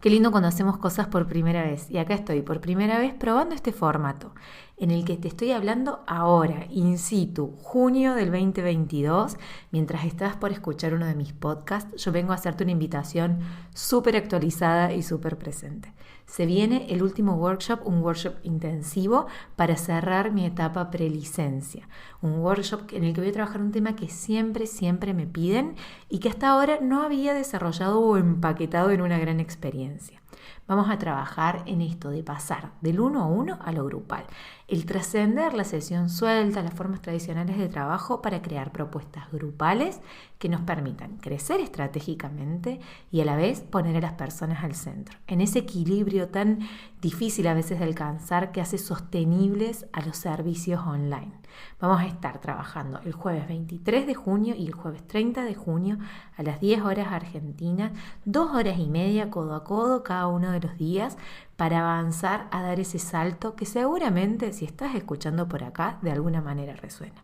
Qué lindo cuando hacemos cosas por primera vez. Y acá estoy, por primera vez, probando este formato, en el que te estoy hablando ahora, in situ, junio del 2022. Mientras estás por escuchar uno de mis podcasts, yo vengo a hacerte una invitación súper actualizada y súper presente. Se viene el último workshop, un workshop intensivo para cerrar mi etapa prelicencia. Un workshop en el que voy a trabajar un tema que siempre me piden y que hasta ahora no había desarrollado o empaquetado en una gran experiencia. Vamos a trabajar en esto de pasar del uno a uno a lo grupal, el trascender la sesión suelta, las formas tradicionales de trabajo para crear propuestas grupales que nos permitan crecer estratégicamente y a la vez poner a las personas al centro, en ese equilibrio tan difícil a veces de alcanzar que hace sostenibles a los servicios online. Vamos a estar trabajando el jueves 23 de junio y el jueves 30 de junio a las 10 horas argentinas, 2 horas y media codo a codo cada uno de los días para avanzar a dar ese salto que seguramente si estás escuchando por acá de alguna manera resuena.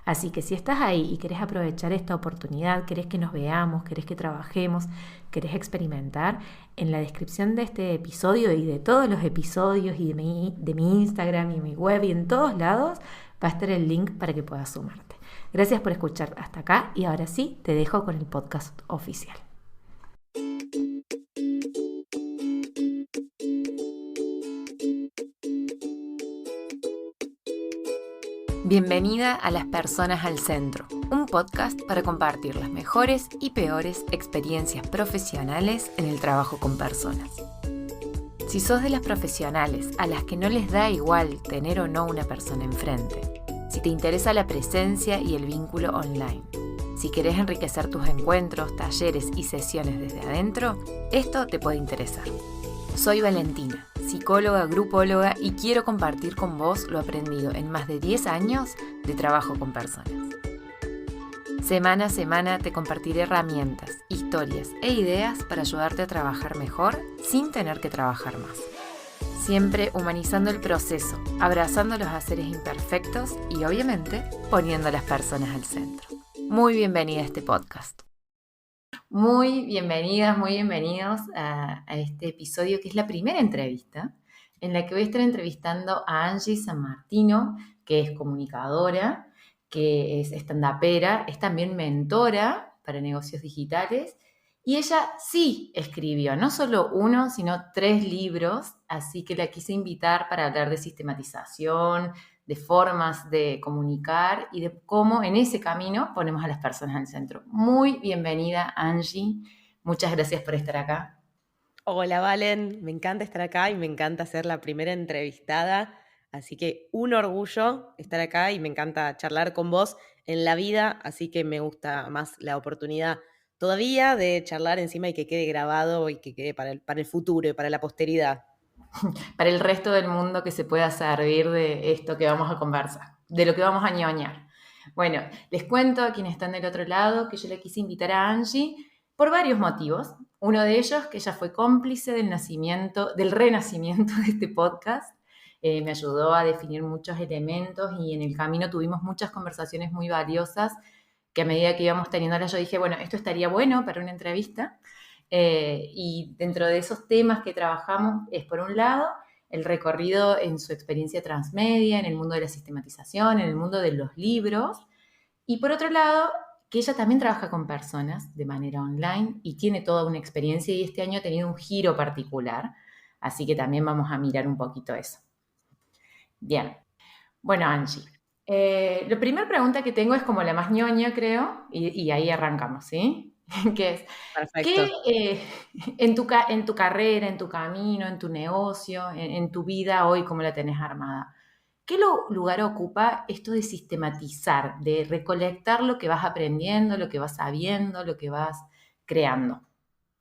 Así que si estás ahí y querés aprovechar esta oportunidad, querés que nos veamos, querés que trabajemos, querés experimentar, en la descripción de este episodio y de todos los episodios y de mi Instagram y mi web y en todos lados va a estar el link para que puedas sumarte. Gracias por escuchar hasta acá y ahora sí te dejo con el podcast oficial. Bienvenida a Las Personas al Centro, un podcast para compartir las mejores y peores experiencias profesionales en el trabajo con personas. Si sos de las profesionales a las que no les da igual tener o no una persona enfrente, si te interesa la presencia y el vínculo online, si querés enriquecer tus encuentros, talleres y sesiones desde adentro, esto te puede interesar. Soy Valentina, psicóloga, grupóloga y quiero compartir con vos lo aprendido en más de 10 años de trabajo con personas. Semana a semana te compartiré herramientas, historias e ideas para ayudarte a trabajar mejor sin tener que trabajar más. Siempre humanizando el proceso, abrazando los haceres imperfectos y obviamente poniendo a las personas al centro. Muy bienvenida a este podcast. Muy bienvenidas, muy bienvenidos a este episodio que es la primera entrevista en la que voy a estar entrevistando a Angie San Martino, que es comunicadora, que es stand-upera, es también mentora para negocios digitales y ella sí escribió no solo uno, sino 3 libros, así que la quise invitar para hablar de sistematización, de formas de comunicar y de cómo en ese camino ponemos a las personas al centro. Muy bienvenida, Angie. Muchas gracias por estar acá. Hola Valen, me encanta estar acá y me encanta ser la primera entrevistada, así que un orgullo estar acá y me encanta charlar con vos en la vida, así que me gusta más la oportunidad todavía de charlar encima y que quede grabado y que quede para el futuro y para la posteridad. Para el resto del mundo que se pueda servir de esto que vamos a conversar, de lo que vamos a ñoñar. Bueno, les cuento a quienes están del otro lado que yo le quise invitar a Angie por varios motivos. Uno de ellos, que ella fue cómplice del renacimiento de este podcast. Me ayudó a definir muchos elementos y en el camino tuvimos muchas conversaciones muy valiosas que a medida que íbamos teniéndolas yo dije, bueno, esto estaría bueno para una entrevista. Y dentro de esos temas que trabajamos es, por un lado, el recorrido en su experiencia transmedia, en el mundo de la sistematización, en el mundo de los libros, y por otro lado, que ella también trabaja con personas de manera online y tiene toda una experiencia y este año ha tenido un giro particular, así que también vamos a mirar un poquito eso. Bien, bueno, Angie, la primera pregunta que tengo es como la más ñoña, creo, y ahí arrancamos, ¿sí? Que es, ¿qué Perfecto. en tu carrera, en tu camino, en tu negocio, en tu vida hoy, cómo la tenés armada? ¿Qué lugar ocupa esto de sistematizar, de recolectar lo que vas aprendiendo, lo que vas sabiendo, lo que vas creando?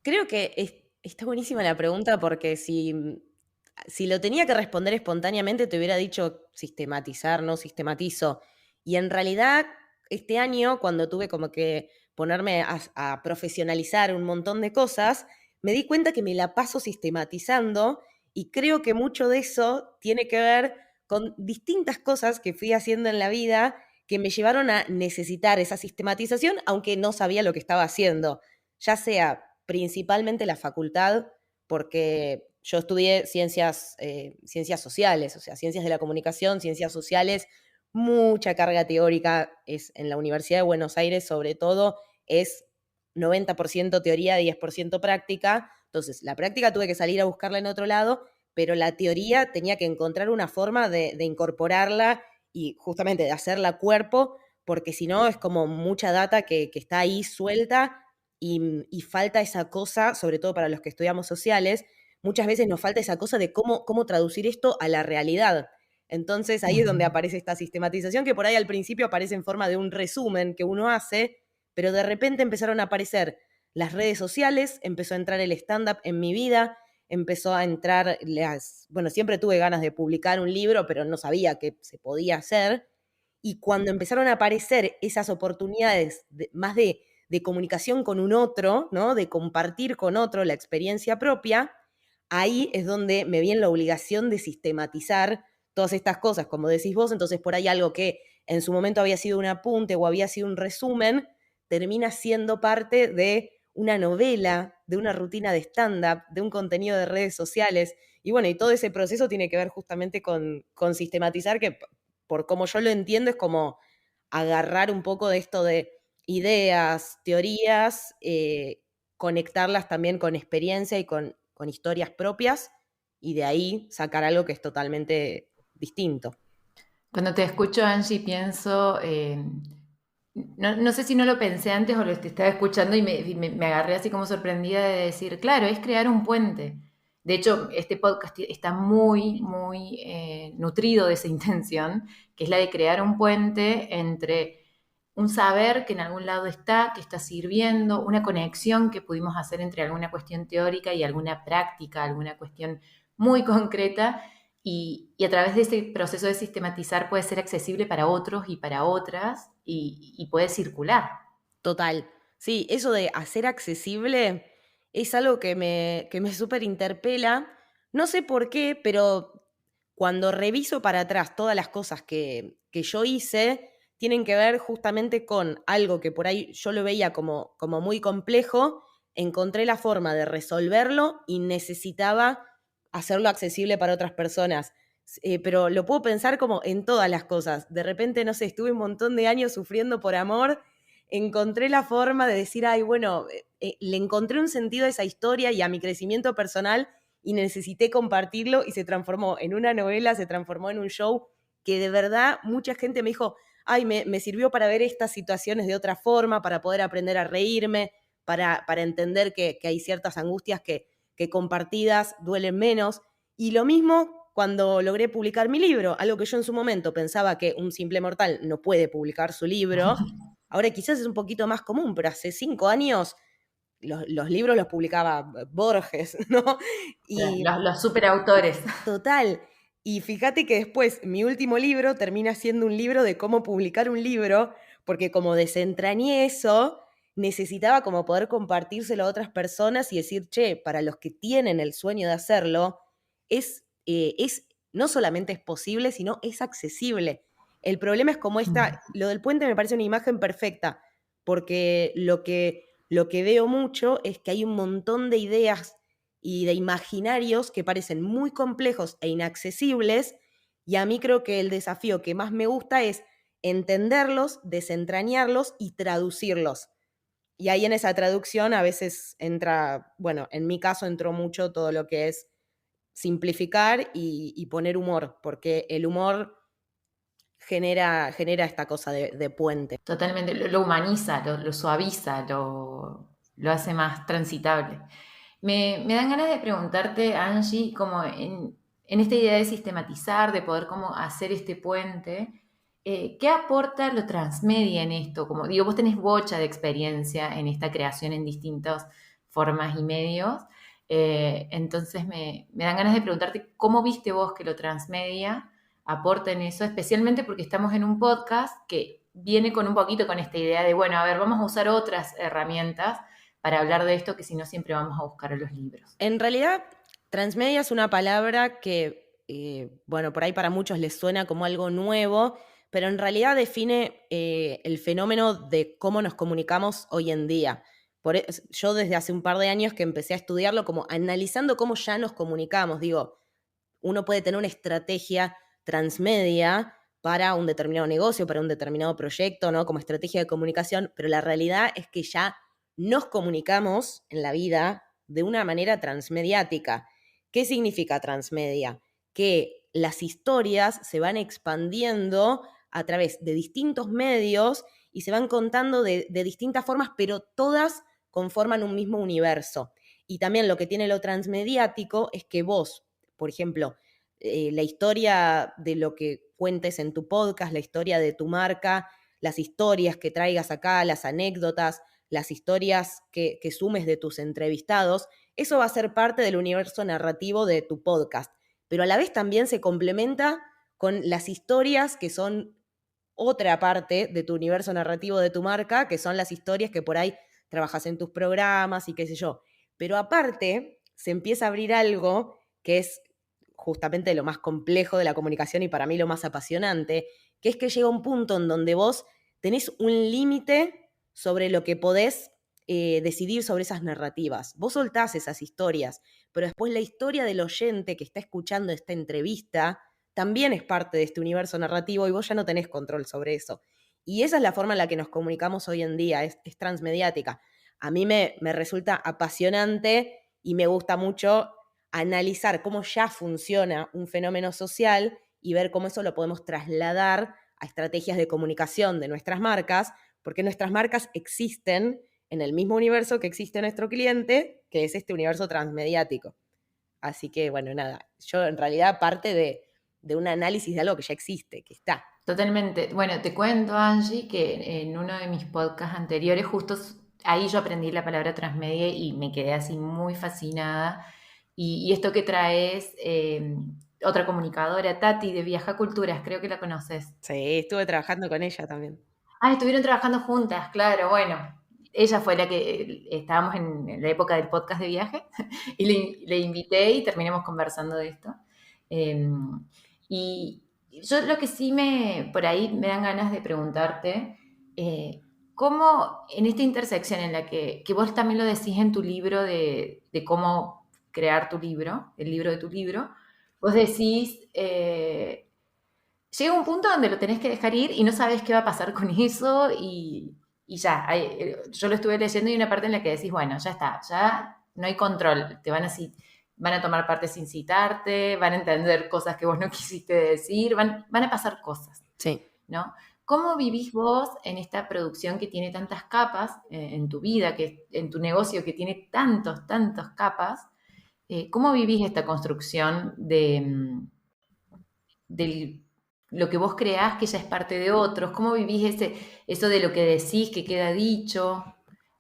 Creo que está buenísima la pregunta porque si lo tenía que responder espontáneamente te hubiera dicho sistematizar, no sistematizo. Y en realidad este año, cuando tuve como que ponerme a profesionalizar un montón de cosas, me di cuenta que me la paso sistematizando y creo que mucho de eso tiene que ver con distintas cosas que fui haciendo en la vida que me llevaron a necesitar esa sistematización, aunque no sabía lo que estaba haciendo, ya sea principalmente la facultad, porque yo estudié ciencias sociales, o sea, ciencias de la comunicación, ciencias sociales, mucha carga teórica es en la Universidad de Buenos Aires, sobre todo, es 90% teoría, 10% práctica. Entonces, la práctica tuve que salir a buscarla en otro lado, pero la teoría tenía que encontrar una forma de incorporarla y justamente de hacerla cuerpo, porque si no es como mucha data que está ahí suelta y falta esa cosa, sobre todo para los que estudiamos sociales, muchas veces nos falta esa cosa de cómo traducir esto a la realidad. Entonces ahí es donde aparece esta sistematización que por ahí al principio aparece en forma de un resumen que uno hace, pero de repente empezaron a aparecer las redes sociales, empezó a entrar el stand-up en mi vida, empezó a entrar bueno, siempre tuve ganas de publicar un libro, pero no sabía que se podía hacer. Y cuando empezaron a aparecer esas oportunidades más de comunicación con un otro, ¿no? De compartir con otro la experiencia propia, ahí es donde me vi en la obligación de sistematizar todas estas cosas, como decís vos. Entonces por ahí algo que en su momento había sido un apunte o había sido un resumen, termina siendo parte de una novela, de una rutina de stand-up, de un contenido de redes sociales. Y bueno, y todo ese proceso tiene que ver justamente con sistematizar, que por como yo lo entiendo es como agarrar un poco de esto de ideas, teorías, conectarlas también con experiencia y con historias propias, y de ahí sacar algo que es totalmente distinto. Cuando te escucho, Angie, pienso, no sé si no lo pensé antes o lo estaba escuchando y me agarré así como sorprendida de decir, claro, es crear un puente. De hecho, este podcast está muy, muy nutrido de esa intención, que es la de crear un puente entre un saber que en algún lado está, que está sirviendo, una conexión que pudimos hacer entre alguna cuestión teórica y alguna práctica, alguna cuestión muy concreta, y a través de ese proceso de sistematizar puede ser accesible para otros y para otras y puede circular. Total. Sí, eso de hacer accesible es algo que me súper interpela. No sé por qué, pero cuando reviso para atrás todas las cosas que yo hice, tienen que ver justamente con algo que por ahí yo lo veía como muy complejo, encontré la forma de resolverlo y necesitaba hacerlo accesible para otras personas. Pero lo puedo pensar como en todas las cosas. De repente, no sé, estuve un montón de años sufriendo por amor, encontré la forma de decir, ay, bueno, le encontré un sentido a esa historia y a mi crecimiento personal y necesité compartirlo y se transformó en una novela, se transformó en un show que de verdad mucha gente me dijo, ay, me sirvió para ver estas situaciones de otra forma, para poder aprender a reírme, para entender que hay ciertas angustias que compartidas duelen menos. Y lo mismo cuando logré publicar mi libro, algo que yo en su momento pensaba que un simple mortal no puede publicar su libro. Ahora quizás es un poquito más común, pero hace 5 años los libros los publicaba Borges, ¿no? Y Los superautores. total. Y fíjate que después mi último libro termina siendo un libro de cómo publicar un libro, porque como desentrañé eso, necesitaba como poder compartírselo a otras personas y decir, che, para los que tienen el sueño de hacerlo, es no solamente es posible, sino es accesible. El problema es como lo del puente me parece una imagen perfecta, porque lo que veo mucho es que hay un montón de ideas y de imaginarios que parecen muy complejos e inaccesibles, y a mí creo que el desafío que más me gusta es entenderlos, desentrañarlos y traducirlos. Y ahí en esa traducción a veces entra, bueno, en mi caso entró mucho todo lo que es simplificar y poner humor, porque el humor genera esta cosa de puente. Totalmente, lo humaniza, lo suaviza, lo hace más transitable. Me dan ganas de preguntarte, Angie, como en esta idea de sistematizar, de poder como hacer este puente, ¿qué aporta lo transmedia en esto? Como digo, vos tenés bocha de experiencia en esta creación en distintas formas y medios, entonces me dan ganas de preguntarte cómo viste vos que lo transmedia aporta en eso, especialmente porque estamos en un podcast que viene con un poquito con esta idea de, bueno, a ver, vamos a usar otras herramientas para hablar de esto que si no siempre vamos a buscar a los libros. En realidad, transmedia es una palabra que, bueno, por ahí para muchos les suena como algo nuevo, pero en realidad define el fenómeno de cómo nos comunicamos hoy en día. Yo desde hace un par de años que empecé a estudiarlo, como analizando cómo ya nos comunicamos. Digo, uno puede tener una estrategia transmedia para un determinado negocio, para un determinado proyecto, ¿no? Como estrategia de comunicación, pero la realidad es que ya nos comunicamos en la vida de una manera transmediática. ¿Qué significa transmedia? Que las historias se van expandiendo a través de distintos medios y se van contando de distintas formas, pero todas conforman un mismo universo. Y también lo que tiene lo transmediático es que vos, por ejemplo, la historia de lo que cuentes en tu podcast, la historia de tu marca, las historias que traigas acá, las anécdotas, las historias que sumes de tus entrevistados, eso va a ser parte del universo narrativo de tu podcast. Pero a la vez también se complementa con las historias que son otra parte de tu universo narrativo de tu marca, que son las historias que por ahí trabajas en tus programas y qué sé yo. Pero aparte, se empieza a abrir algo que es justamente lo más complejo de la comunicación y para mí lo más apasionante, que es que llega un punto en donde vos tenés un límite sobre lo que podés decidir sobre esas narrativas. Vos soltás esas historias, pero después la historia del oyente que está escuchando esta entrevista también es parte de este universo narrativo y vos ya no tenés control sobre eso. Y esa es la forma en la que nos comunicamos hoy en día, es transmediática. A mí me resulta apasionante y me gusta mucho analizar cómo ya funciona un fenómeno social y ver cómo eso lo podemos trasladar a estrategias de comunicación de nuestras marcas, porque nuestras marcas existen en el mismo universo que existe nuestro cliente, que es este universo transmediático. Así que, bueno, nada, yo en realidad parte de un análisis de algo que ya existe, que está. Totalmente. Bueno, te cuento, Angie, que en uno de mis podcasts anteriores, justo ahí yo aprendí la palabra transmedia y me quedé así muy fascinada. Y esto que traes, otra comunicadora, Tati, de Viaja Culturas, creo que la conoces. Sí, estuve trabajando con ella también. Ah, estuvieron trabajando juntas, claro, bueno. Ella fue la que estábamos en la época del podcast de viaje y le invité y terminamos conversando de esto. Eh, y yo lo que sí por ahí me dan ganas de preguntarte, ¿cómo en esta intersección en la que vos también lo decís en tu libro de cómo crear tu libro, el libro de tu libro, vos decís, llega un punto donde lo tenés que dejar ir y no sabes qué va a pasar con eso y ya, yo lo estuve leyendo y hay una parte en la que decís, bueno, ya está, ya no hay control, van a tomar parte sin citarte, van a entender cosas que vos no quisiste decir, van a pasar cosas, Sí. ¿no? ¿Cómo vivís vos en esta producción que tiene tantas capas, en tu vida, en tu negocio que tiene tantas capas? ¿Cómo vivís esta construcción de lo que vos creás que ya es parte de otros? ¿Cómo vivís eso de lo que decís que queda dicho?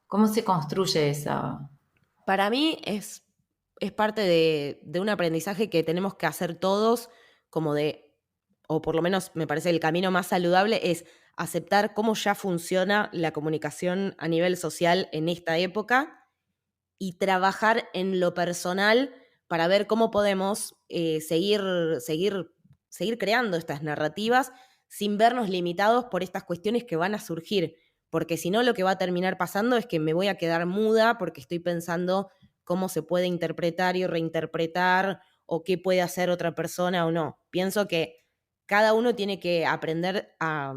¿Cómo se construye esa? Para mí es parte de un aprendizaje que tenemos que hacer todos, como de, o por lo menos me parece el camino más saludable, es aceptar cómo ya funciona la comunicación a nivel social en esta época y trabajar en lo personal para ver cómo podemos seguir creando estas narrativas sin vernos limitados por estas cuestiones que van a surgir. Porque si no, lo que va a terminar pasando es que me voy a quedar muda porque estoy pensando cómo se puede interpretar y reinterpretar o qué puede hacer otra persona o no. Pienso que cada uno tiene que aprender a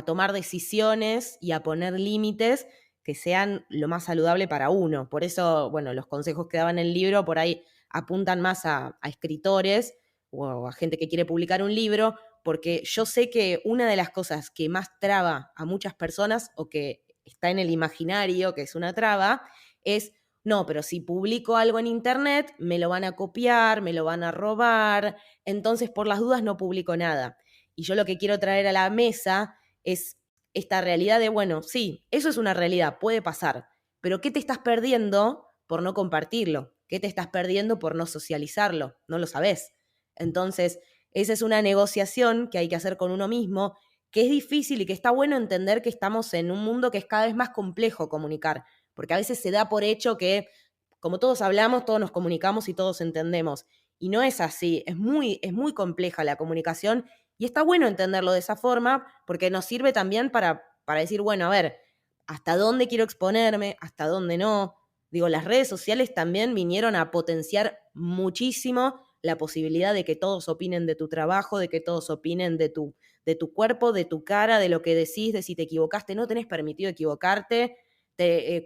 tomar decisiones y a poner límites que sean lo más saludable para uno. Por eso, bueno, los consejos que daban en el libro por ahí apuntan más a escritores o a gente que quiere publicar un libro, porque yo sé que una de las cosas que más traba a muchas personas o que está en el imaginario, que es una traba, es, no, pero si publico algo en internet, me lo van a copiar, me lo van a robar, entonces por las dudas no publico nada. Y yo lo que quiero traer a la mesa es esta realidad de, bueno, sí, eso es una realidad, puede pasar, pero ¿qué te estás perdiendo por no compartirlo? ¿Qué te estás perdiendo por no socializarlo? No lo sabes. Entonces, esa es una negociación que hay que hacer con uno mismo, que es difícil y que está bueno entender que estamos en un mundo que es cada vez más complejo comunicar, porque a veces se da por hecho que, como todos hablamos, todos nos comunicamos y todos entendemos. Y no es así, es muy compleja la comunicación y está bueno entenderlo de esa forma porque nos sirve también para decir, bueno, a ver, hasta dónde quiero exponerme, hasta dónde no. Digo, las redes sociales también vinieron a potenciar muchísimo la posibilidad de que todos opinen de tu trabajo, de que todos opinen de tu cuerpo, de tu cara, de lo que decís, de si te equivocaste. No tenés permitido equivocarte.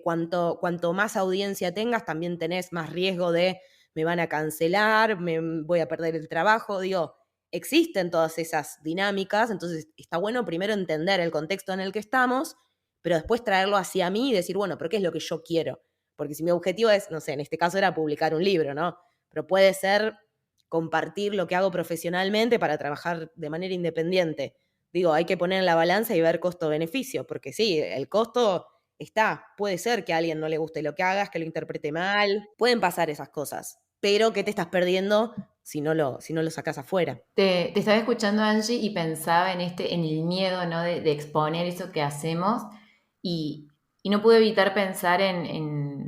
Cuanto más audiencia tengas, también tenés más riesgo de me van a cancelar, me voy a perder el trabajo. Digo, existen todas esas dinámicas, entonces está bueno primero entender el contexto en el que estamos, pero después traerlo hacia mí y decir, bueno, pero ¿qué es lo que yo quiero? Porque si mi objetivo es, no sé, en este caso era publicar un libro, ¿no? Pero puede ser compartir lo que hago profesionalmente para trabajar de manera independiente. Digo, hay que poner en la balanza y ver costo-beneficio, porque sí, el costo está. Puede ser que a alguien no le guste lo que hagas, que lo interprete mal. Pueden pasar esas cosas. Pero ¿qué te estás perdiendo si no lo sacas afuera? Te estaba escuchando, Angie, y pensaba en el miedo, ¿no? de exponer eso que hacemos y, y no pude evitar pensar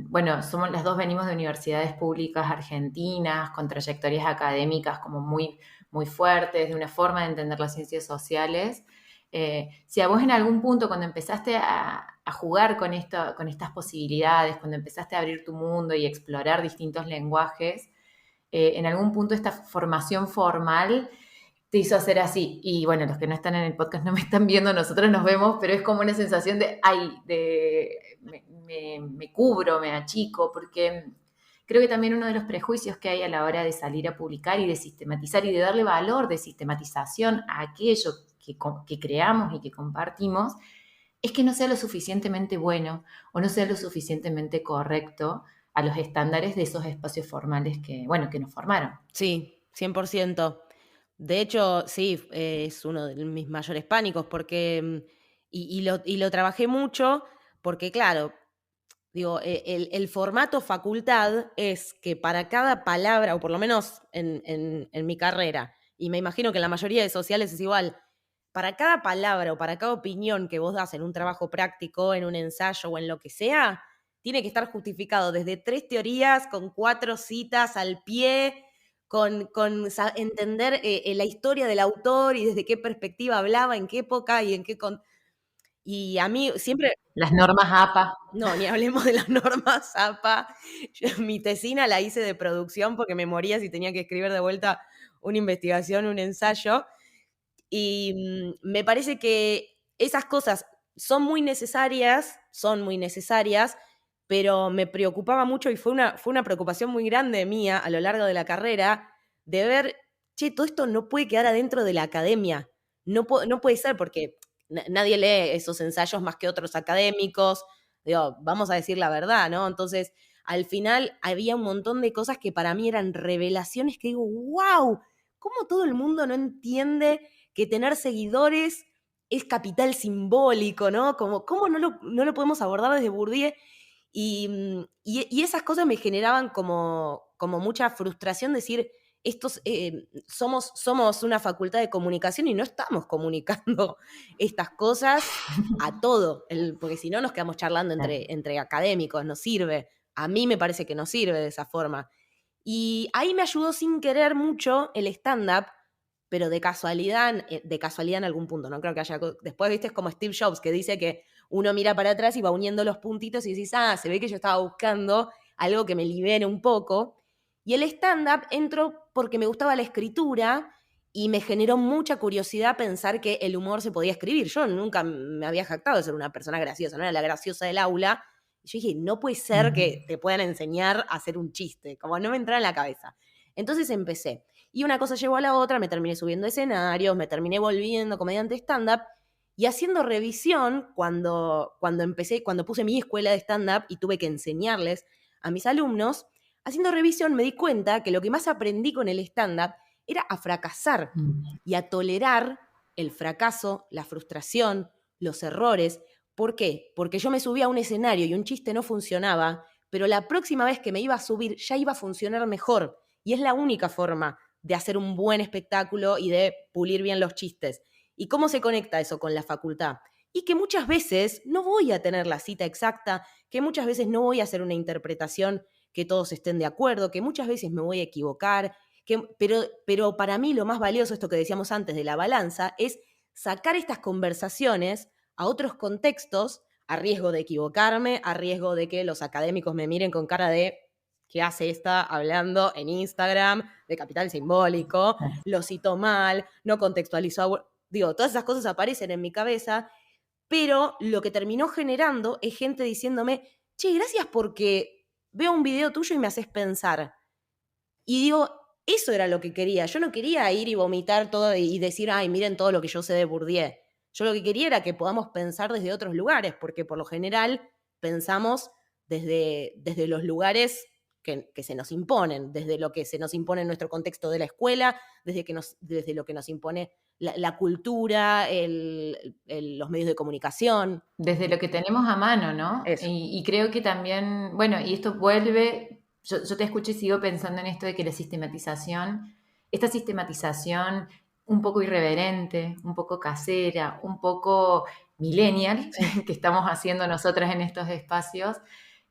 bueno, somos las dos, venimos de universidades públicas argentinas con trayectorias académicas como muy, muy fuertes, de una forma de entender las ciencias sociales. Si a vos en algún punto cuando empezaste a jugar con estas posibilidades, cuando empezaste a abrir tu mundo y explorar distintos lenguajes, en algún punto esta formación formal te hizo hacer así. Y bueno, los que no están en el podcast no me están viendo, nosotros nos vemos, pero es como una sensación de, ay, me cubro, me achico, porque creo que también uno de los prejuicios que hay a la hora de salir a publicar y de sistematizar y de darle valor de sistematización a aquello que creamos y que compartimos, es que no sea lo suficientemente bueno o no sea lo suficientemente correcto a los estándares de esos espacios formales bueno, que nos formaron. Sí, 100%. De hecho, sí, es uno de mis mayores pánicos porque, y lo trabajé mucho porque, claro, digo, el formato facultad es que para cada palabra, o por lo menos en mi carrera, y me imagino que en la mayoría de sociales es igual, para cada palabra o para cada opinión que vos das en un trabajo práctico, en un ensayo o en lo que sea, tiene que estar justificado desde 3 teorías, con 4 citas al pie, con entender la historia del autor y desde qué perspectiva hablaba, en qué época y en qué... Y a mí siempre... Las normas APA. No, ni hablemos de las normas APA. Mi tesina la hice de producción porque me moría si tenía que escribir de vuelta una investigación, un ensayo. Y me parece que esas cosas son muy necesarias, pero me preocupaba mucho y fue una preocupación muy grande mía a lo largo de la carrera de ver, che, todo esto no puede quedar adentro de la academia. No puede ser porque nadie lee esos ensayos más que otros académicos. Digo, vamos a decir la verdad, ¿no? Entonces, al final había un montón de cosas que para mí eran revelaciones que digo, wow, ¿cómo todo el mundo no entiende que tener seguidores es capital simbólico, ¿no? ¿Cómo no lo podemos abordar desde Bourdieu? Y esas cosas me generaban como mucha frustración, decir, somos una facultad de comunicación y no estamos comunicando estas cosas a todo, porque si no nos quedamos charlando entre académicos, no sirve. A mí me parece que no sirve de esa forma. Y ahí me ayudó sin querer mucho el stand-up, pero de casualidad en algún punto, no creo que haya... Después, viste, es como Steve Jobs, que dice que uno mira para atrás y va uniendo los puntitos y dices, se ve que yo estaba buscando algo que me libere un poco. Y el stand-up entró porque me gustaba la escritura y me generó mucha curiosidad pensar que el humor se podía escribir. Yo nunca me había jactado de ser una persona graciosa, no era la graciosa del aula. Y yo dije, no puede ser que te puedan enseñar a hacer un chiste, como no me entraba en la cabeza. Entonces empecé. Y una cosa llevó a la otra, me terminé subiendo escenarios, me terminé volviendo comediante stand-up y haciendo revisión cuando puse mi escuela de stand-up y tuve que enseñarles a mis alumnos, haciendo revisión me di cuenta que lo que más aprendí con el stand-up era a fracasar y a tolerar el fracaso, la frustración, los errores. ¿Por qué? Porque yo me subía a un escenario y un chiste no funcionaba, pero la próxima vez que me iba a subir ya iba a funcionar mejor. Y es la única forma de hacer un buen espectáculo y de pulir bien los chistes. ¿Y cómo se conecta eso con la facultad? Y que muchas veces no voy a tener la cita exacta, que muchas veces no voy a hacer una interpretación que todos estén de acuerdo, que muchas veces me voy a equivocar, pero para mí lo más valioso, esto que decíamos antes de la balanza, es sacar estas conversaciones a otros contextos, a riesgo de equivocarme, a riesgo de que los académicos me miren con cara de ¿qué hace esta hablando en Instagram de capital simbólico? Lo citó mal, no contextualizó. Digo, todas esas cosas aparecen en mi cabeza, pero lo que terminó generando es gente diciéndome, che, gracias porque veo un video tuyo y me haces pensar. Y digo, eso era lo que quería. Yo no quería ir y vomitar todo y decir, ay, miren todo lo que yo sé de Bourdieu. Yo lo que quería era que podamos pensar desde otros lugares, porque por lo general pensamos desde los lugares que se nos imponen, desde lo que se nos impone en nuestro contexto de la escuela, desde lo que nos impone la cultura, los medios de comunicación. Desde lo que tenemos a mano, ¿no? Eso. Y creo que también, bueno, y esto vuelve, yo te escucho y sigo pensando en esto de que esta sistematización un poco irreverente, un poco casera, un poco millennial, que estamos haciendo nosotras en estos espacios,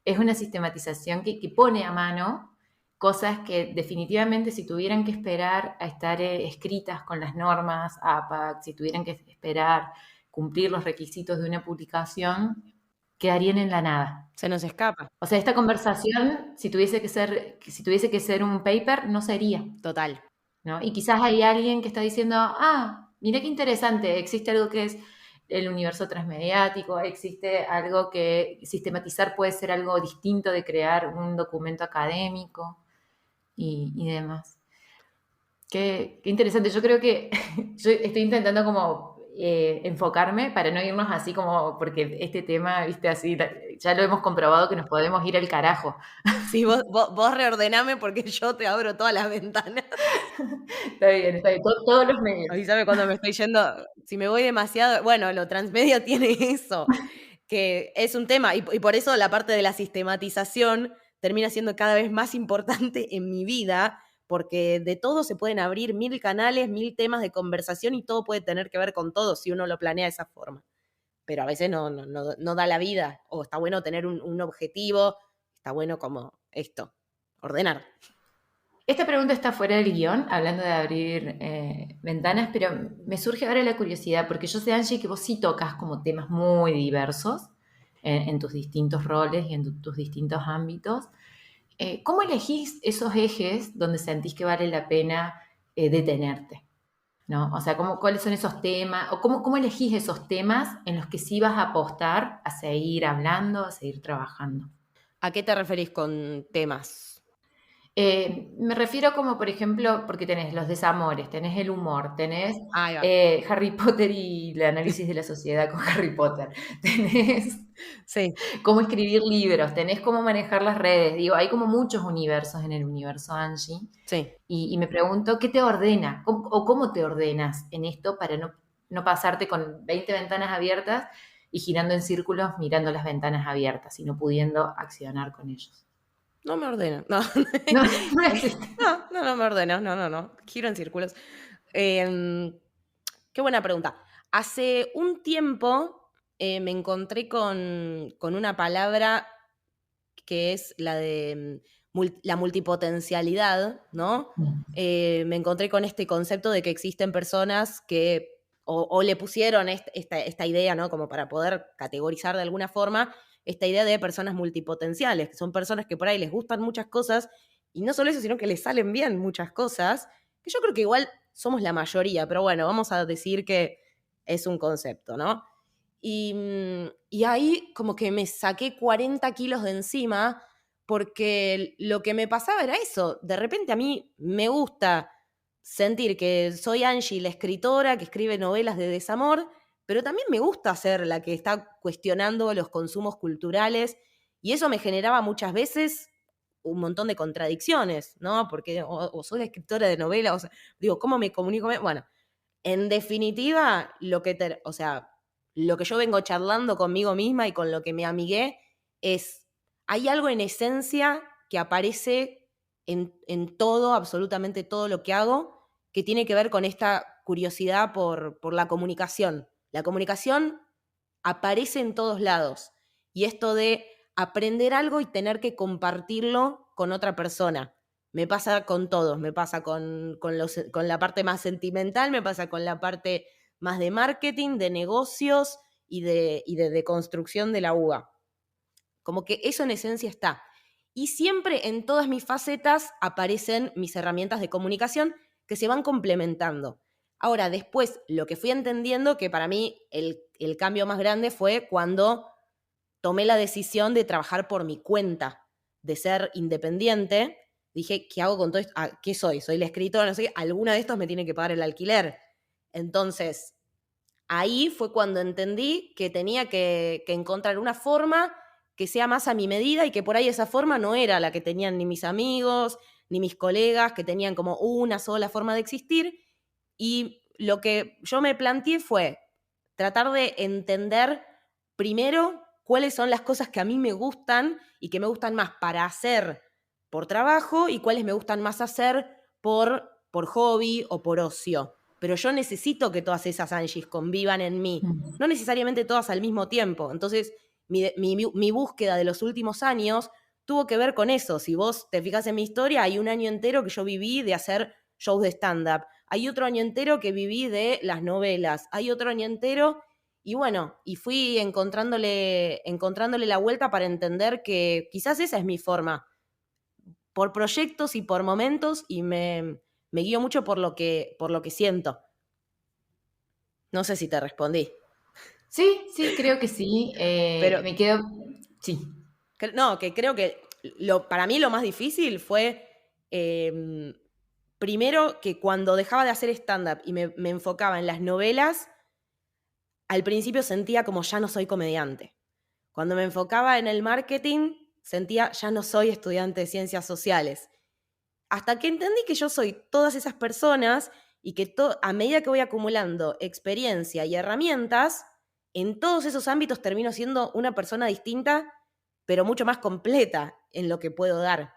es una sistematización que pone a mano cosas que definitivamente si tuvieran que esperar a estar escritas con las normas APAC, si tuvieran que esperar cumplir los requisitos de una publicación, quedarían en la nada. Se nos escapa. O sea, esta conversación, si tuviese que ser un paper, no sería. Total. ¿No? Y quizás hay alguien que está diciendo, mira qué interesante, existe algo que es el universo transmediático, existe algo que sistematizar puede ser algo distinto de crear un documento académico y demás. Qué interesante. Yo creo que yo estoy intentando como enfocarme para no irnos así como, porque este tema, viste, así, ya lo hemos comprobado que nos podemos ir al carajo. Sí, vos reordename porque yo te abro todas las ventanas. Está bien, todos los medios. Avísame cuando me estoy yendo, si me voy demasiado, bueno, lo transmedia tiene eso, que es un tema, y por eso la parte de la sistematización termina siendo cada vez más importante en mi vida, porque de todo se pueden abrir 1000 canales, 1000 temas de conversación y todo puede tener que ver con todo si uno lo planea de esa forma. Pero a veces no da la vida, o está bueno tener un objetivo, está bueno como esto, ordenar. Esta pregunta está fuera del guión, hablando de abrir ventanas, pero me surge ahora la curiosidad, porque yo sé, Angie, que vos sí tocas como temas muy diversos en tus distintos roles y en tus distintos ámbitos. ¿Cómo elegís esos ejes donde sentís que vale la pena detenerte? ¿No? O sea, ¿cuáles son esos temas? ¿O cómo elegís esos temas en los que sí vas a apostar a seguir hablando, a seguir trabajando? ¿A qué te referís con temas? Me refiero como, por ejemplo, porque tenés los desamores, tenés el humor, tenés Harry Potter y el análisis de la sociedad con Harry Potter, tenés cómo escribir libros, tenés cómo manejar las redes. Digo, hay como muchos universos en el universo Angie. Sí. Y me pregunto, ¿qué te ordena? ¿O cómo te ordenas en esto para no pasarte con 20 ventanas abiertas y girando en círculos mirando las ventanas abiertas y no pudiendo accionar con ellos? No me ordeno. No me ordeno. No. Giro en círculos. Qué buena pregunta. Hace un tiempo me encontré con una palabra que es la de la multipotencialidad, ¿no? Me encontré con este concepto de que existen personas que o le pusieron esta idea, ¿no? Como para poder categorizar de alguna forma esta idea de personas multipotenciales, que son personas que por ahí les gustan muchas cosas, y no solo eso, sino que les salen bien muchas cosas, que yo creo que igual somos la mayoría, pero bueno, vamos a decir que es un concepto, ¿no? Y ahí como que me saqué 40 kilos de encima, porque lo que me pasaba era eso, de repente a mí me gusta sentir que soy Angie, la escritora que escribe novelas de desamor, pero también me gusta ser la que está cuestionando los consumos culturales, y eso me generaba muchas veces un montón de contradicciones, ¿no? Porque o soy la escritora de novelas, o sea, digo, ¿cómo me comunico? Bueno, en definitiva, lo que yo vengo charlando conmigo misma y con lo que me amigué es, hay algo en esencia que aparece en todo, absolutamente todo lo que hago, que tiene que ver con esta curiosidad por la comunicación. La comunicación aparece en todos lados. Y esto de aprender algo y tener que compartirlo con otra persona. Me pasa con todos, me pasa con la parte más sentimental, me pasa con la parte más de marketing, de negocios y de deconstrucción de la uva. Como que eso en esencia está. Y siempre en todas mis facetas aparecen mis herramientas de comunicación que se van complementando. Ahora, después, lo que fui entendiendo, que para mí el cambio más grande fue cuando tomé la decisión de trabajar por mi cuenta, de ser independiente. Dije, ¿qué hago con todo esto? ¿Qué soy? Soy la escritora, no sé qué. Alguna de estos me tiene que pagar el alquiler. Entonces, ahí fue cuando entendí que tenía que encontrar una forma que sea más a mi medida y que por ahí esa forma no era la que tenían ni mis amigos, ni mis colegas, que tenían como una sola forma de existir. Y lo que yo me planteé fue tratar de entender primero cuáles son las cosas que a mí me gustan y que me gustan más para hacer por trabajo y cuáles me gustan más hacer por hobby o por ocio. Pero yo necesito que todas esas Angies convivan en mí, no necesariamente todas al mismo tiempo. Entonces, mi búsqueda de los últimos años tuvo que ver con eso. Si vos te fijas en mi historia, hay un año entero que yo viví de hacer shows de stand-up. Hay otro año entero que viví de las novelas. Hay otro año entero. Y bueno, y fui encontrándole la vuelta para entender que quizás esa es mi forma. Por proyectos y por momentos, y me guío mucho por lo que siento. No sé si te respondí. Sí, sí, creo que sí. Pero Me quedo. Sí. no, que creo que para mí lo más difícil fue primero que cuando dejaba de hacer stand-up y me enfocaba en las novelas, al principio sentía como ya no soy comediante. Cuando me enfocaba en el marketing, sentía ya no soy estudiante de ciencias sociales. Hasta que entendí que yo soy todas esas personas y que a medida que voy acumulando experiencia y herramientas, en todos esos ámbitos termino siendo una persona distinta, pero mucho más completa en lo que puedo dar.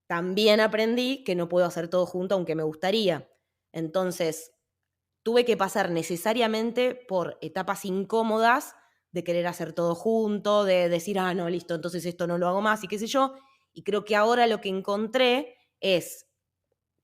También aprendí que no puedo hacer todo junto, aunque me gustaría. Entonces, tuve que pasar necesariamente por etapas incómodas de querer hacer todo junto, de decir, no, listo, entonces esto no lo hago más y qué sé yo. Y creo que ahora lo que encontré es,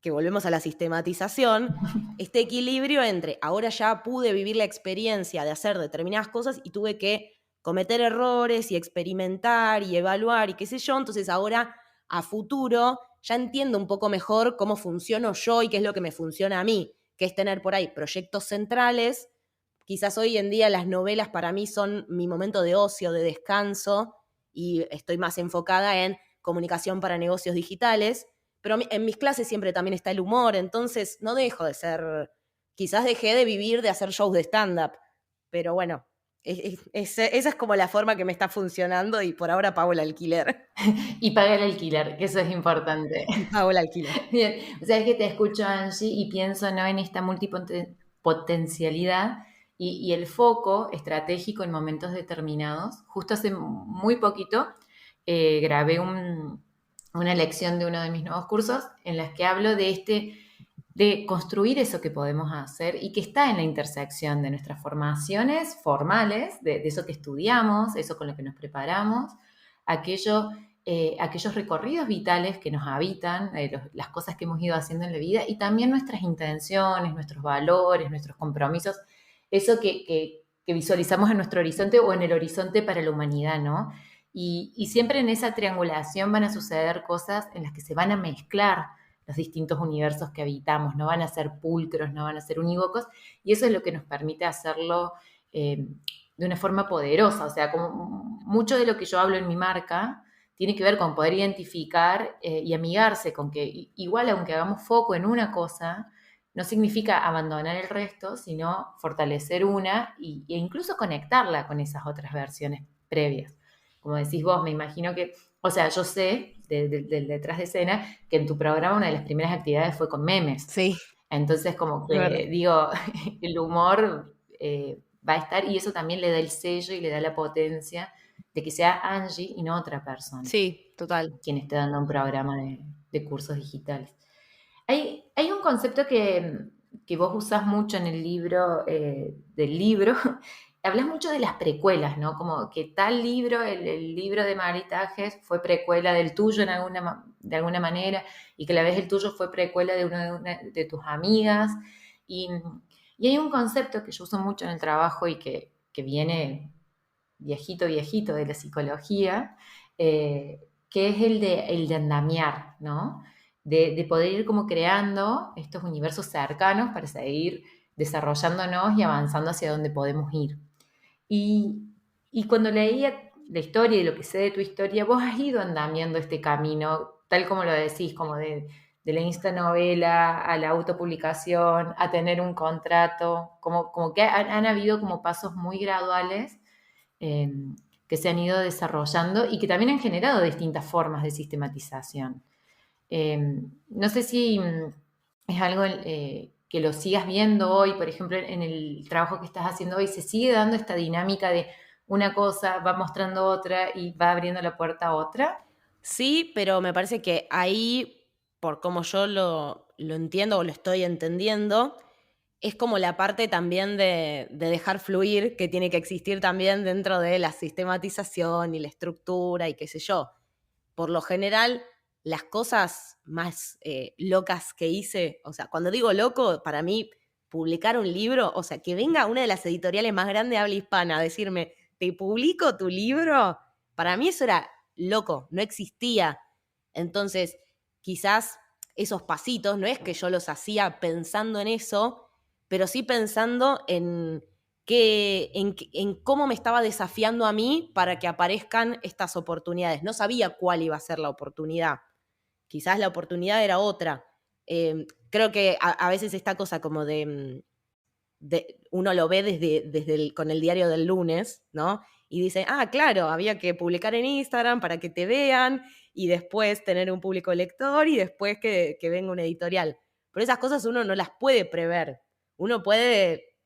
que volvemos a la sistematización, este equilibrio entre ahora ya pude vivir la experiencia de hacer determinadas cosas y tuve que cometer errores y experimentar y evaluar y qué sé yo, entonces ahora a futuro ya entiendo un poco mejor cómo funciono yo y qué es lo que me funciona a mí, que es tener por ahí proyectos centrales. Quizás hoy en día las novelas para mí son mi momento de ocio, de descanso, y estoy más enfocada en comunicación para negocios digitales, pero en mis clases siempre también está el humor, entonces no dejo de ser, quizás dejé de vivir de hacer shows de stand-up, pero bueno, esa es como la forma que me está funcionando y por ahora pago el alquiler. Y paga el alquiler, que eso es importante. Y pago el alquiler. Bien, o sea, es que te escucho, Angie, y pienso, ¿no?, en esta multipotencialidad y el foco estratégico en momentos determinados. Justo hace muy poquito grabé una lección de uno de mis nuevos cursos en las que hablo de construir eso que podemos hacer y que está en la intersección de nuestras formaciones formales, de eso que estudiamos, eso con lo que nos preparamos, aquellos recorridos vitales que nos habitan, las cosas que hemos ido haciendo en la vida y también nuestras intenciones, nuestros valores, nuestros compromisos, eso que visualizamos en nuestro horizonte o en el horizonte para la humanidad, ¿no? Y siempre en esa triangulación van a suceder cosas en las que se van a mezclar los distintos universos que habitamos, no van a ser pulcros, no van a ser unívocos, y eso es lo que nos permite hacerlo de una forma poderosa. O sea, como mucho de lo que yo hablo en mi marca tiene que ver con poder identificar y amigarse con que igual aunque hagamos foco en una cosa, no significa abandonar el resto, sino fortalecer una e incluso conectarla con esas otras versiones previas. Como decís vos, me imagino que, o sea, yo sé del detrás de escena que en tu programa una de las primeras actividades fue con memes. Sí. Entonces, como que digo, el humor va a estar y eso también le da el sello y le da la potencia de que sea Angie y no otra persona. Sí, total. Quien esté dando un programa de cursos digitales. Hay un concepto que vos usás mucho en el libro, del libro. Hablas mucho de las precuelas, ¿no? Como que tal libro, el libro de Marita Tajes, fue precuela del tuyo de alguna manera, y que a la vez el tuyo fue precuela de una de tus amigas. Y hay un concepto que yo uso mucho en el trabajo y que que viene viejito, viejito de la psicología, que es el de andamiar, ¿no? De poder ir como creando estos universos cercanos para seguir desarrollándonos y avanzando hacia donde podemos ir. Y, y cuando leía la historia y lo que sé de tu historia, vos has ido andamiando este camino, tal como lo decís, como de la instanovela a la autopublicación, a tener un contrato, como que han habido como pasos muy graduales eh, que se han ido desarrollando y que también han generado distintas formas de sistematización. No sé si es algo que lo sigas viendo hoy, por ejemplo, en el trabajo que estás haciendo hoy, se sigue dando esta dinámica de una cosa va mostrando otra y va abriendo la puerta a otra. Sí, pero me parece que ahí, por cómo yo lo entiendo o lo estoy entendiendo, es como la parte también de dejar fluir que tiene que existir también dentro de la sistematización y la estructura y qué sé yo. Por lo general, las cosas más locas que hice, o sea, cuando digo loco, para mí, publicar un libro, o sea, que venga una de las editoriales más grandes de habla hispana a decirme, te publico tu libro, para mí eso era loco, no existía. Entonces, quizás esos pasitos, no es que yo los hacía pensando en eso, pero sí pensando en cómo me estaba desafiando a mí para que aparezcan estas oportunidades. No sabía cuál iba a ser la oportunidad. Quizás la oportunidad era otra. Creo que a veces esta cosa como uno lo ve con el diario del lunes, ¿no? Y dice, ah, claro, había que publicar en Instagram para que te vean y después tener un público lector y después que venga un editorial. Pero esas cosas uno no las puede prever. Uno puede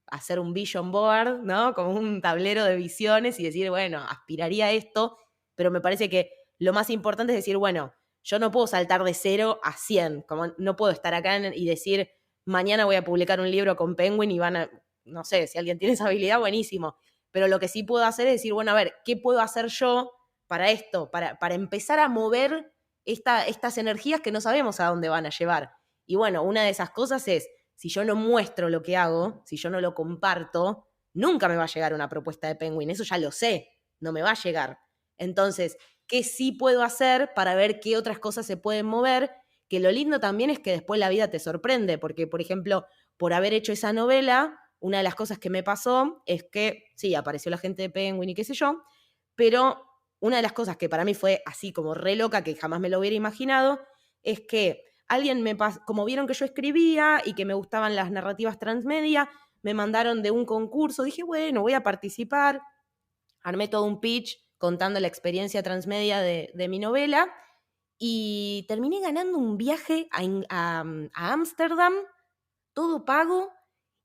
hacer un vision board, ¿no? Como un tablero de visiones y decir, bueno, aspiraría a esto, pero me parece que lo más importante es decir, bueno, yo no puedo saltar de 0 a 100, como no puedo estar acá y decir, mañana voy a publicar un libro con Penguin y van a, no sé, si alguien tiene esa habilidad, buenísimo, pero lo que sí puedo hacer es decir, bueno, a ver, ¿qué puedo hacer yo para esto? Para empezar a mover estas energías que no sabemos a dónde van a llevar. Y bueno, una de esas cosas es, si yo no muestro lo que hago, si yo no lo comparto, nunca me va a llegar una propuesta de Penguin. Eso ya lo sé, no me va a llegar. Entonces, ¿qué sí puedo hacer para ver qué otras cosas se pueden mover? Que lo lindo también es que después la vida te sorprende, porque, por ejemplo, por haber hecho esa novela, una de las cosas que me pasó es que, sí, apareció la gente de Penguin y qué sé yo, pero una de las cosas que para mí fue así como re loca, que jamás me lo hubiera imaginado, es que alguien como vieron que yo escribía y que me gustaban las narrativas transmedia, me mandaron de un concurso, dije, bueno, voy a participar, armé todo un pitch contando la experiencia transmedia de mi novela y terminé ganando un viaje a Ámsterdam, todo pago,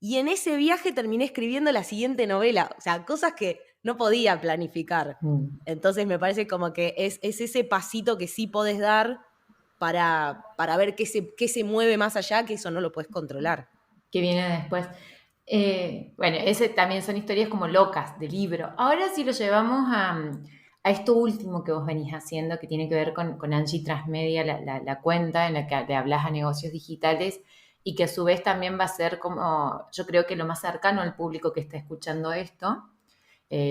y en ese viaje terminé escribiendo la siguiente novela, o sea, cosas que no podía planificar. Entonces me parece como que es ese pasito que sí podés dar para ver qué se mueve más allá, que eso no lo puedes controlar. Que viene después. Bueno, ese también son historias como locas de libro. Ahora sí lo llevamos a esto último que vos venís haciendo, que tiene que ver con Angie Transmedia, la cuenta en la que le hablas a negocios digitales y que a su vez también va a ser como, yo creo que lo más cercano al público que está escuchando esto,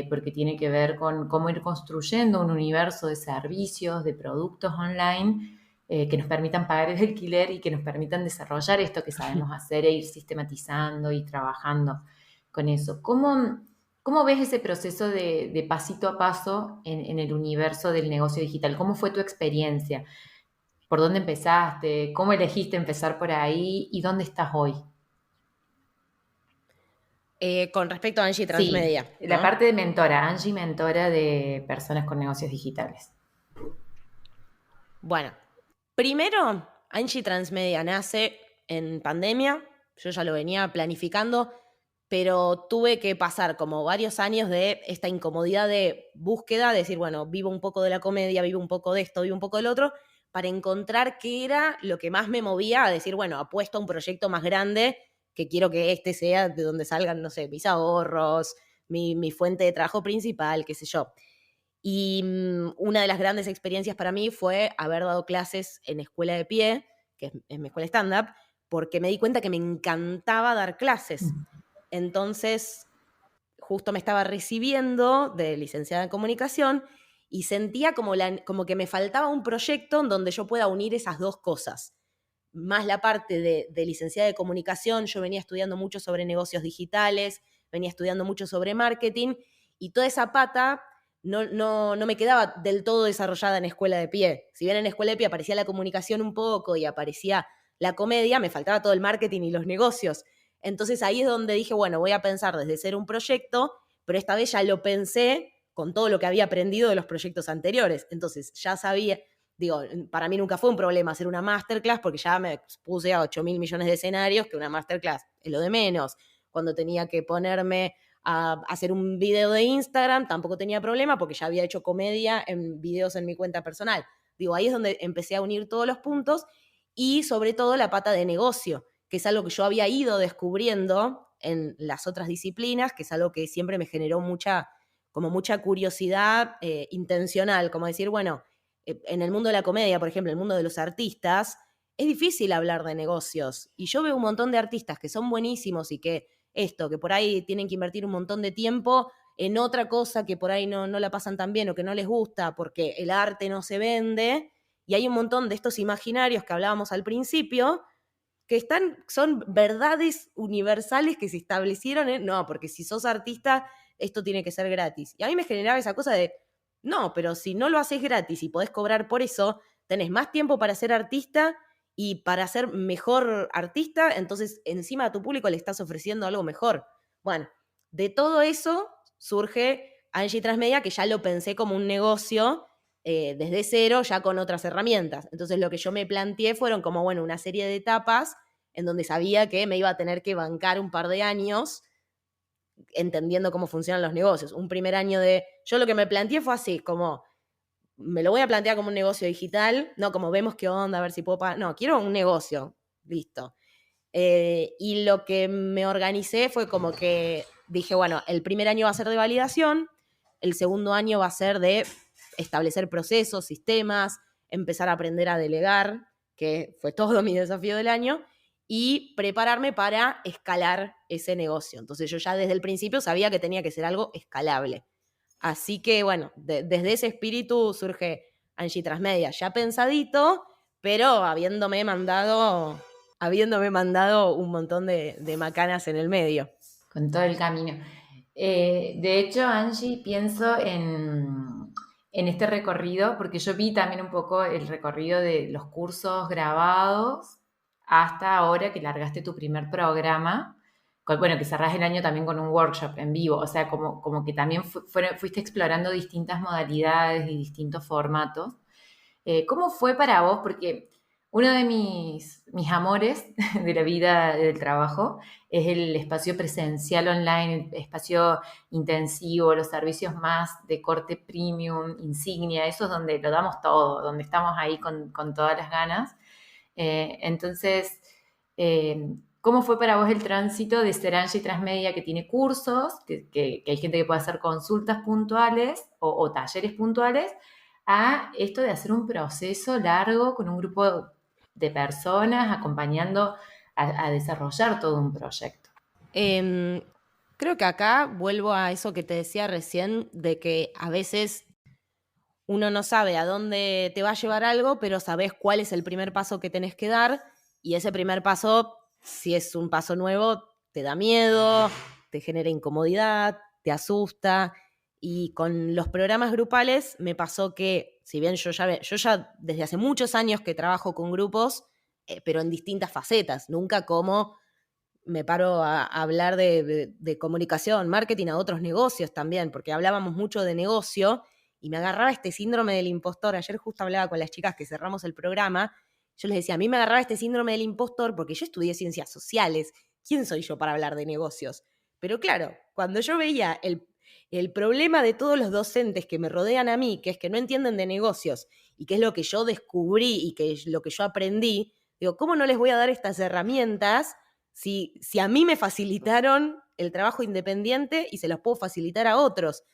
porque tiene que ver con cómo ir construyendo un universo de servicios, de productos online que nos permitan pagar el alquiler y que nos permitan desarrollar esto que sabemos hacer e ir sistematizando y trabajando con eso. ¿Cómo ves ese proceso de pasito a paso en el universo del negocio digital? ¿Cómo fue tu experiencia? ¿Por dónde empezaste? ¿Cómo elegiste empezar por ahí? ¿Y dónde estás hoy? Con respecto a Angie Sí, Transmedia, la ¿no? parte de mentora, Angie, mentora de personas con negocios digitales. Bueno, primero, Angie Transmedia nace en pandemia, yo ya lo venía planificando, pero tuve que pasar como varios años de esta incomodidad de búsqueda, de decir, bueno, vivo un poco de la comedia, vivo un poco de esto, vivo un poco del otro, para encontrar qué era lo que más me movía a decir, bueno, apuesto a un proyecto más grande, que quiero que este sea de donde salgan, no sé, mis ahorros, mi fuente de trabajo principal, qué sé yo. Y una de las grandes experiencias para mí fue haber dado clases en escuela de pie, que es mi escuela stand-up, porque me di cuenta que me encantaba dar clases. Entonces, justo me estaba recibiendo de licenciada en comunicación y sentía como que me faltaba un proyecto en donde yo pueda unir esas dos cosas. Más la parte de licenciada de comunicación, yo venía estudiando mucho sobre negocios digitales, venía estudiando mucho sobre marketing, y toda esa pata no me quedaba del todo desarrollada en escuela de pie. Si bien en escuela de pie aparecía la comunicación un poco y aparecía la comedia, me faltaba todo el marketing y los negocios. Entonces ahí es donde dije, bueno, voy a pensar desde ser un proyecto, pero esta vez ya lo pensé con todo lo que había aprendido de los proyectos anteriores. Entonces ya sabía, digo, para mí nunca fue un problema hacer una masterclass porque ya me puse a 8.000 millones de escenarios, que una masterclass es lo de menos. Cuando tenía que ponerme a hacer un video de Instagram, tampoco tenía problema porque ya había hecho comedia en videos en mi cuenta personal. Digo, ahí es donde empecé a unir todos los puntos y sobre todo la pata de negocio, que es algo que yo había ido descubriendo en las otras disciplinas, que es algo que siempre me generó mucha curiosidad intencional, como decir, bueno, en el mundo de la comedia, por ejemplo, en el mundo de los artistas, es difícil hablar de negocios. Y yo veo un montón de artistas que son buenísimos y que que por ahí tienen que invertir un montón de tiempo en otra cosa que por ahí no la pasan tan bien o que no les gusta porque el arte no se vende. Y hay un montón de estos imaginarios que hablábamos al principio que son verdades universales que se establecieron no, porque si sos artista, esto tiene que ser gratis. Y a mí me generaba esa cosa de, no, pero si no lo haces gratis y podés cobrar por eso, tenés más tiempo para ser artista y para ser mejor artista, entonces encima a tu público le estás ofreciendo algo mejor. Bueno, de todo eso surge Angie Transmedia, que ya lo pensé como un negocio desde cero, ya con otras herramientas. Entonces lo que yo me planteé fueron como, bueno, una serie de etapas en donde sabía que me iba a tener que bancar un par de años entendiendo cómo funcionan los negocios. Un primer año yo lo que me planteé fue así, como, me lo voy a plantear como un negocio digital, no como vemos qué onda, a ver si puedo pagar. No, quiero un negocio, listo. Y lo que me organicé fue como que dije, bueno, el primer año va a ser de validación, el segundo año va a ser de establecer procesos, sistemas, empezar a aprender a delegar, que fue todo mi desafío del año, y prepararme para escalar ese negocio. Entonces yo ya desde el principio sabía que tenía que ser algo escalable. Así que bueno, desde ese espíritu surge Angie Transmedia, ya pensadito, pero habiéndome mandado un montón de macanas en el medio. Con todo el camino. De hecho, Angie, pienso en este recorrido, porque yo vi también un poco el recorrido de los cursos grabados hasta ahora que largaste tu primer programa, bueno, que cerrás el año también con un workshop en vivo, o sea, como que también fuiste explorando distintas modalidades y distintos formatos. ¿Cómo fue para vos? Porque uno de mis amores de la vida, del trabajo, es el espacio presencial online, el espacio intensivo, los servicios más de corte premium, insignia, eso es donde lo damos todo, donde estamos ahí con todas las ganas. Entonces, ¿cómo fue para vos el tránsito de ser Angie Transmedia, que tiene cursos, que hay gente que puede hacer consultas puntuales o talleres puntuales, a esto de hacer un proceso largo con un grupo de personas acompañando a desarrollar todo un proyecto? Creo que acá vuelvo a eso que te decía recién, de que a veces uno no sabe a dónde te va a llevar algo, pero sabes cuál es el primer paso que tenés que dar, y ese primer paso, si es un paso nuevo, te da miedo, te genera incomodidad, te asusta. Y con los programas grupales me pasó que, si bien yo ya desde hace muchos años que trabajo con grupos, pero en distintas facetas, nunca como me paro a hablar de comunicación, marketing a otros negocios también, porque hablábamos mucho de negocio y me agarraba este síndrome del impostor. Ayer justo hablaba con las chicas que cerramos el programa, yo les decía, a mí me agarraba este síndrome del impostor porque yo estudié ciencias sociales. ¿Quién soy yo para hablar de negocios? Pero claro, cuando yo veía el problema de todos los docentes que me rodean a mí, que es que no entienden de negocios y que es lo que yo descubrí y que es lo que yo aprendí, digo, ¿cómo no les voy a dar estas herramientas si a mí me facilitaron el trabajo independiente y se los puedo facilitar a otros?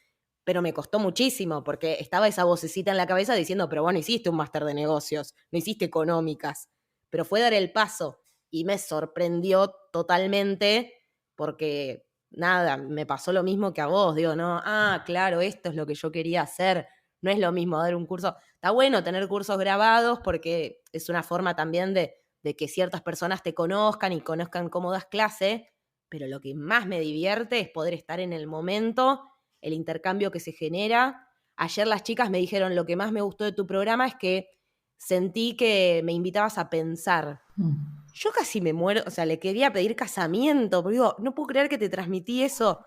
Pero me costó muchísimo porque estaba esa vocecita en la cabeza diciendo, pero bueno, hiciste un máster de negocios, no hiciste económicas. Pero fue dar el paso y me sorprendió totalmente porque nada, me pasó lo mismo que a vos, digo, no, claro, esto es lo que yo quería hacer, no es lo mismo dar un curso, está bueno tener cursos grabados porque es una forma también de que ciertas personas te conozcan y conozcan cómo das clase, pero lo que más me divierte es poder estar en el momento, el intercambio que se genera. Ayer las chicas me dijeron, lo que más me gustó de tu programa es que sentí que me invitabas a pensar. Yo casi me muero, o sea, le quería pedir casamiento, pero digo, no puedo creer que te transmití eso.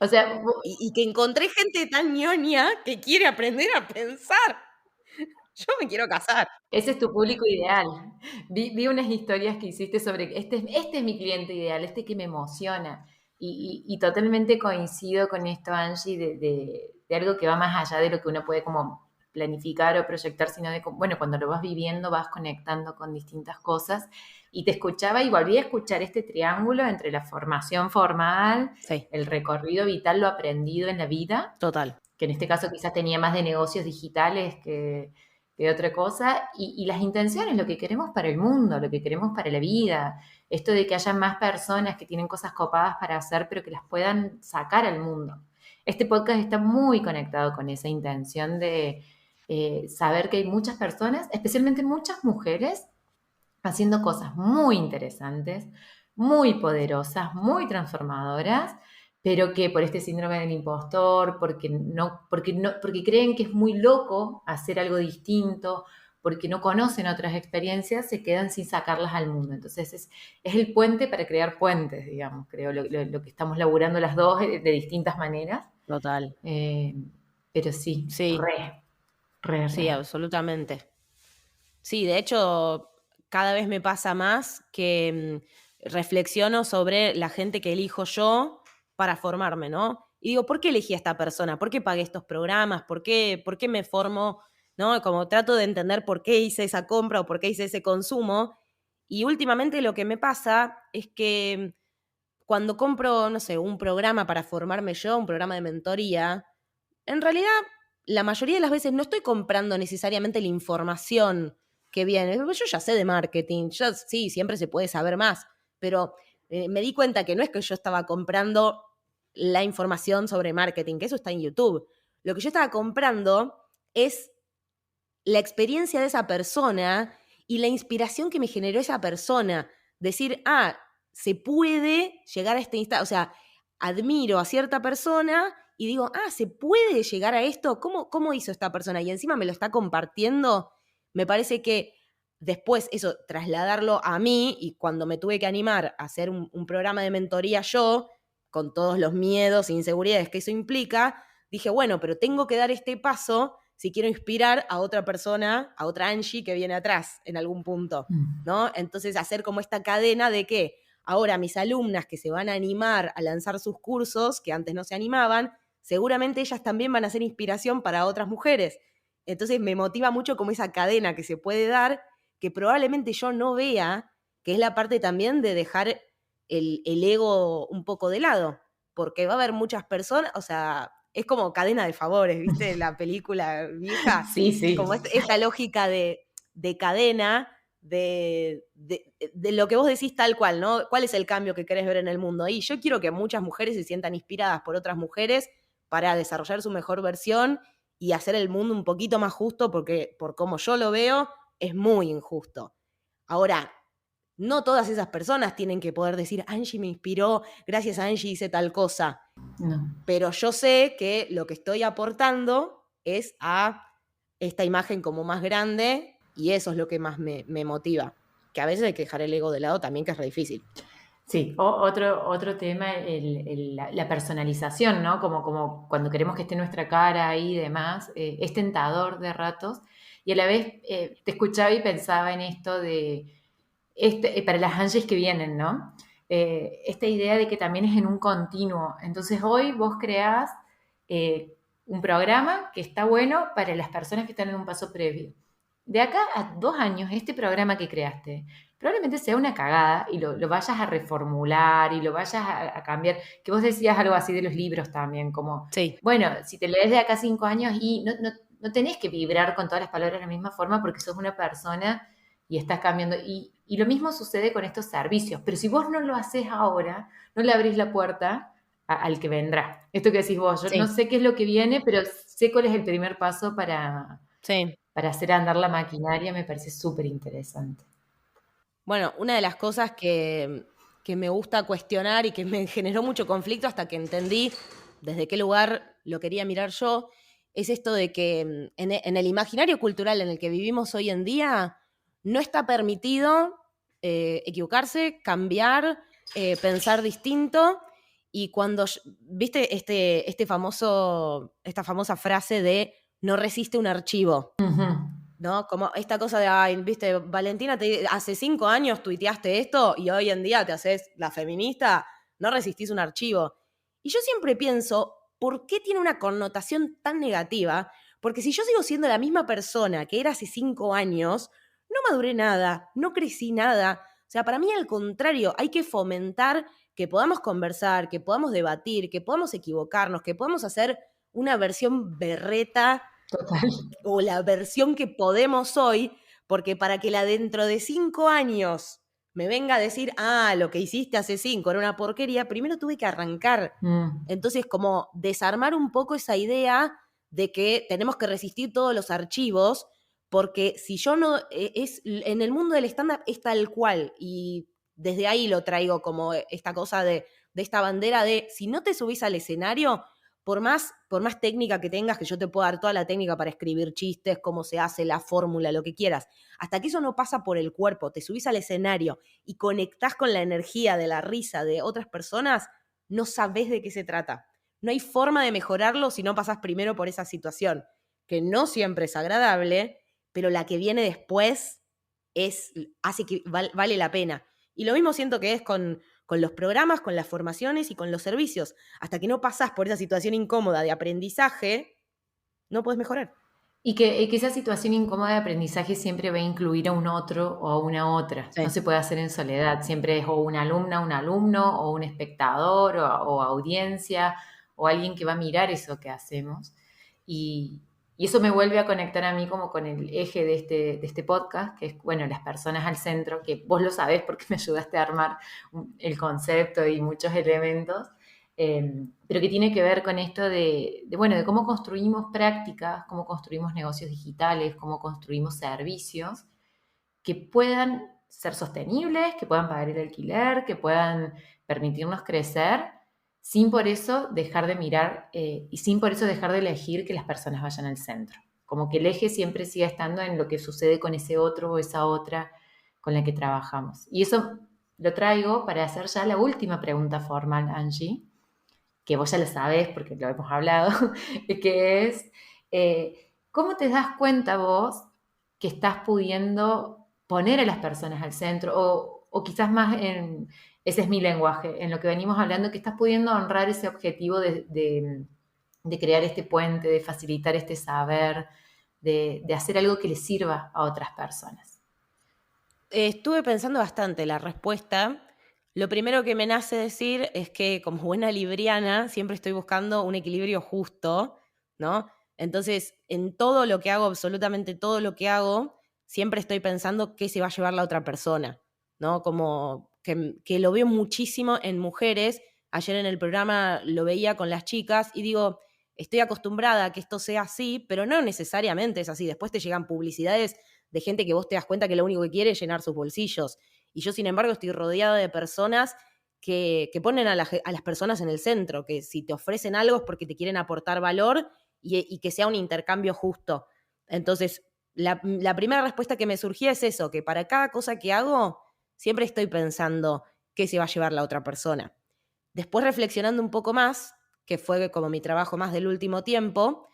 O sea, Y que encontré gente tan ñoña que quiere aprender a pensar. Yo me quiero casar. ese es tu público ideal. Vi unas historias que hiciste sobre, este es mi cliente ideal, este que me emociona. Y totalmente coincido con esto, Angie, de algo que va más allá de lo que uno puede como planificar o proyectar, sino de, bueno, cuando lo vas viviendo vas conectando con distintas cosas. Y te escuchaba y volví a escuchar este triángulo entre la formación formal, Sí, el recorrido vital, lo aprendido en la vida, total. que en este caso quizás tenía más de negocios digitales que otra cosa, y las intenciones, lo que queremos para el mundo, lo que queremos para la vida, esto de que haya más personas que tienen cosas copadas para hacer, pero que las puedan sacar al mundo. Este podcast está muy conectado con esa intención de saber que hay muchas personas, especialmente muchas mujeres, haciendo cosas muy interesantes, muy poderosas, muy transformadoras, pero que por este síndrome del impostor, porque creen que es muy loco hacer algo distinto, porque no conocen otras experiencias, se quedan sin sacarlas al mundo. Entonces es el puente para crear puentes, digamos, creo, lo que estamos laburando las dos de distintas maneras. Total. Eh, pero sí, Sí, sí, re. absolutamente. Sí, de hecho, cada vez me pasa más que reflexiono sobre la gente que elijo yo para formarme, ¿no? Y digo, ¿por qué elegí a esta persona? ¿Por qué pagué estos programas? ¿Por qué me formo? ¿No? Como trato de entender por qué hice esa compra o por qué hice ese consumo. Y últimamente lo que me pasa es que cuando compro, no sé, un programa para formarme yo, un programa de mentoría, en realidad, la mayoría de las veces no estoy comprando necesariamente la información que viene. Yo ya sé de marketing, sí, siempre se puede saber más, pero me di cuenta que no es que yo estaba comprando la información sobre marketing, que eso está en YouTube. Lo que yo estaba comprando es la experiencia de esa persona y la inspiración que me generó esa persona. Decir, se puede llegar a este instante, o sea, admiro a cierta persona y digo, se puede llegar a esto, ¿cómo hizo esta persona? Y encima me lo está compartiendo, me parece que después eso, trasladarlo a mí y cuando me tuve que animar a hacer un programa de mentoría yo, con todos los miedos e inseguridades que eso implica, dije, bueno, pero tengo que dar este paso si quiero inspirar a otra persona, a otra Angie que viene atrás en algún punto, ¿no? Entonces hacer como esta cadena de que ahora mis alumnas que se van a animar a lanzar sus cursos, que antes no se animaban, seguramente ellas también van a ser inspiración para otras mujeres. Entonces me motiva mucho como esa cadena que se puede dar, que probablemente yo no vea, que es la parte también de dejar el ego un poco de lado, porque va a haber muchas personas, o sea, es como cadena de favores, ¿viste? La película vieja, Sí, sí. como esta lógica de cadena, de lo que vos decís tal cual, ¿no? ¿Cuál es el cambio que querés ver en el mundo? Y yo quiero que muchas mujeres se sientan inspiradas por otras mujeres para desarrollar su mejor versión y hacer el mundo un poquito más justo, porque por como yo lo veo, es muy injusto. Ahora, no todas esas personas tienen que poder decir, Angie me inspiró, gracias a Angie hice tal cosa. No. Pero yo sé que lo que estoy aportando es a esta imagen como más grande y eso es lo que más me motiva. Que a veces hay que dejar el ego de lado también, que es re difícil. Sí, otro tema, la personalización, ¿no? Como cuando queremos que esté nuestra cara ahí y demás, es tentador de ratos. Y a la vez te escuchaba y pensaba en esto para las Angies que vienen, ¿no? Esta idea de que también es en un continuo. Entonces hoy vos creás un programa que está bueno para las personas que están en un paso previo. De acá a 2 años, este programa que creaste probablemente sea una cagada y lo vayas a reformular y lo vayas a cambiar. Que vos decías algo así de los libros también, como, Sí, bueno, si te lees de acá a 5 años y no tenés que vibrar con todas las palabras de la misma forma porque sos una persona y estás cambiando. Y lo mismo sucede con estos servicios, pero si vos no lo haces ahora, no le abrís la puerta al que vendrá. Esto que decís vos, yo no Sí, sé qué es lo que viene, pero sé cuál es el primer paso sí. para hacer andar la maquinaria, me parece súper interesante. Bueno, una de las cosas que me gusta cuestionar y que me generó mucho conflicto hasta que entendí desde qué lugar lo quería mirar yo, es esto de que en el imaginario cultural en el que vivimos hoy en día no está permitido equivocarse, cambiar, pensar distinto. Y cuando, viste esta famosa frase de no resiste un archivo. Ujú. ¿No? Como esta cosa de, ay, viste, Valentina, hace 5 años tuiteaste esto y hoy en día te haces la feminista, no resistís un archivo. Y yo siempre pienso, ¿por qué tiene una connotación tan negativa? Porque si yo sigo siendo la misma persona que era hace 5 años, no maduré nada, no crecí nada. O sea, para mí al contrario, hay que fomentar que podamos conversar, que podamos debatir, que podamos equivocarnos, que podamos hacer una versión berreta Total. o la versión que podemos hoy, porque para que la dentro de 5 años me venga a decir, ah, lo que hiciste hace 5 era una porquería, primero tuve que arrancar. Mm, Entonces, como desarmar un poco esa idea de que tenemos que resistir todos los archivos, porque si yo no, en el mundo del stand-up es tal cual, y desde ahí lo traigo como esta cosa de esta bandera de, si no te subís al escenario, por más técnica que tengas, que yo te puedo dar toda la técnica para escribir chistes, cómo se hace, la fórmula, lo que quieras, hasta que eso no pasa por el cuerpo, te subís al escenario y conectás con la energía de la risa de otras personas, no sabés de qué se trata. No hay forma de mejorarlo si no pasás primero por esa situación, que no siempre es agradable, pero la que viene después hace que vale la pena. Y lo mismo siento que es con los programas, con las formaciones y con los servicios. Hasta que no pasás por esa situación incómoda de aprendizaje, no puedes mejorar. y que esa situación incómoda de aprendizaje siempre va a incluir a un otro o a una otra. No Sí. se puede hacer en soledad. Siempre es o una alumna, un alumno, o un espectador, o audiencia, o alguien que va a mirar eso que hacemos. Y, y eso me vuelve a conectar a mí como con el eje de este podcast, que es, bueno, las personas al centro, que vos lo sabés porque me ayudaste a armar el concepto y muchos elementos. Pero que tiene que ver con esto bueno, de cómo construimos prácticas, cómo construimos negocios digitales, cómo construimos servicios que puedan ser sostenibles, que puedan pagar el alquiler, que puedan permitirnos crecer, sin por eso dejar de mirar y sin por eso dejar de elegir que las personas vayan al centro. Como que el eje siempre siga estando en lo que sucede con ese otro o esa otra con la que trabajamos. Y eso lo traigo para hacer ya la última pregunta formal, Angie, que vos ya lo sabés porque lo hemos hablado, que es, ¿cómo te das cuenta vos que estás pudiendo poner a las personas al centro? O quizás más ese es mi lenguaje, en lo que venimos hablando, que estás pudiendo honrar ese objetivo de crear este puente, de facilitar este saber, de hacer algo que le sirva a otras personas. Estuve pensando bastante la respuesta. Lo primero que me nace decir es que como buena libriana siempre estoy buscando un equilibrio justo, ¿no? Entonces, en todo lo que hago, absolutamente todo lo que hago, siempre estoy pensando qué se va a llevar la otra persona, ¿no? Como que lo veo muchísimo en mujeres. Ayer en el programa lo veía con las chicas y digo, estoy acostumbrada a que esto sea así, pero no necesariamente es así. Después te llegan publicidades de gente que vos te das cuenta que lo único que quiere es llenar sus bolsillos. Y yo, sin embargo, estoy rodeada de personas que ponen a las personas en el centro, que si te ofrecen algo es porque te quieren aportar valor y que sea un intercambio justo. Entonces, la primera respuesta que me surgía es eso, que para cada cosa que hago, siempre estoy pensando qué se va a llevar la otra persona. Después, reflexionando un poco más, que fue como mi trabajo más del último tiempo,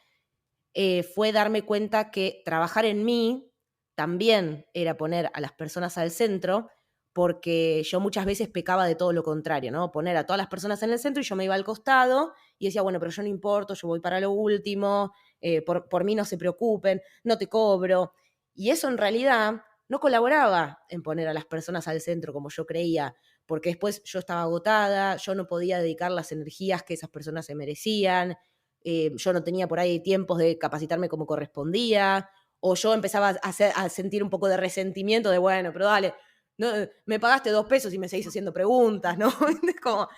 fue darme cuenta que trabajar en mí también era poner a las personas al centro, porque yo muchas veces pecaba de todo lo contrario, ¿no? Poner a todas las personas en el centro y yo me iba al costado y decía, bueno, pero yo no importo, yo voy para lo último, por mí no se preocupen, no te cobro. Y eso en realidad no colaboraba en poner a las personas al centro como yo creía, porque después yo estaba agotada, yo no podía dedicar las energías que esas personas se merecían, yo no tenía por ahí tiempos de capacitarme como correspondía, o yo empezaba a sentir un poco de resentimiento de, bueno, pero dale, no, me pagaste 2 pesos y me seguís haciendo preguntas, ¿no? Como,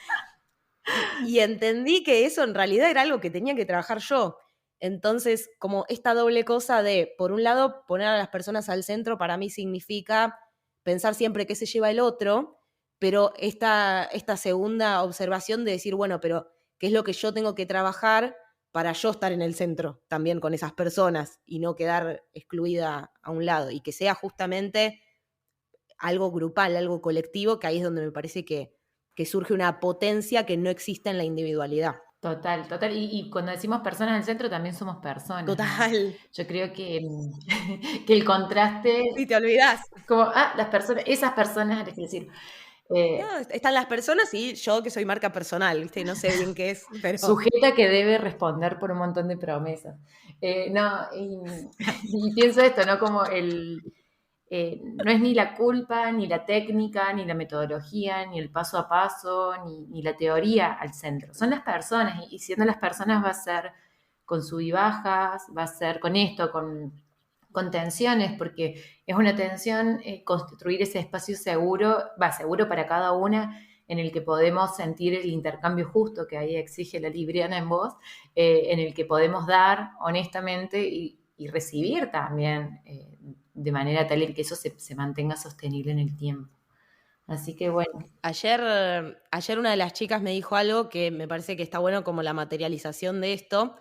Y entendí que eso en realidad era algo que tenía que trabajar yo. Entonces, como esta doble cosa de, por un lado, poner a las personas al centro para mí significa pensar siempre qué se lleva el otro, pero esta segunda observación de decir, bueno, pero ¿qué es lo que yo tengo que trabajar para yo estar en el centro también con esas personas y no quedar excluida a un lado? Y que sea justamente algo grupal, algo colectivo, que ahí es donde me parece que surge una potencia que no existe en la individualidad. Total, total. Y cuando decimos personas en el centro, también somos personas, ¿no? Total. Yo creo que, que el contraste, Y te olvidás. como, las personas, esas personas, es decir, No, están las personas y yo que soy marca personal, ¿viste? No sé bien qué es, pero... sujeta que debe responder por un montón de promesas. No, y pienso esto, ¿no? Como no es ni la culpa, ni la técnica, ni la metodología, ni el paso a paso, ni la teoría al centro. Son las personas, y siendo las personas va a ser con sub y bajas, va a ser con esto, con tensiones, porque es una tensión construir ese espacio seguro, seguro para cada una, en el que podemos sentir el intercambio justo que ahí exige la Libriana en vos, en el que podemos dar honestamente y recibir también de manera tal en que eso se mantenga sostenible en el tiempo. Así que bueno. Ayer una de las chicas me dijo algo que me parece que está bueno como la materialización de esto,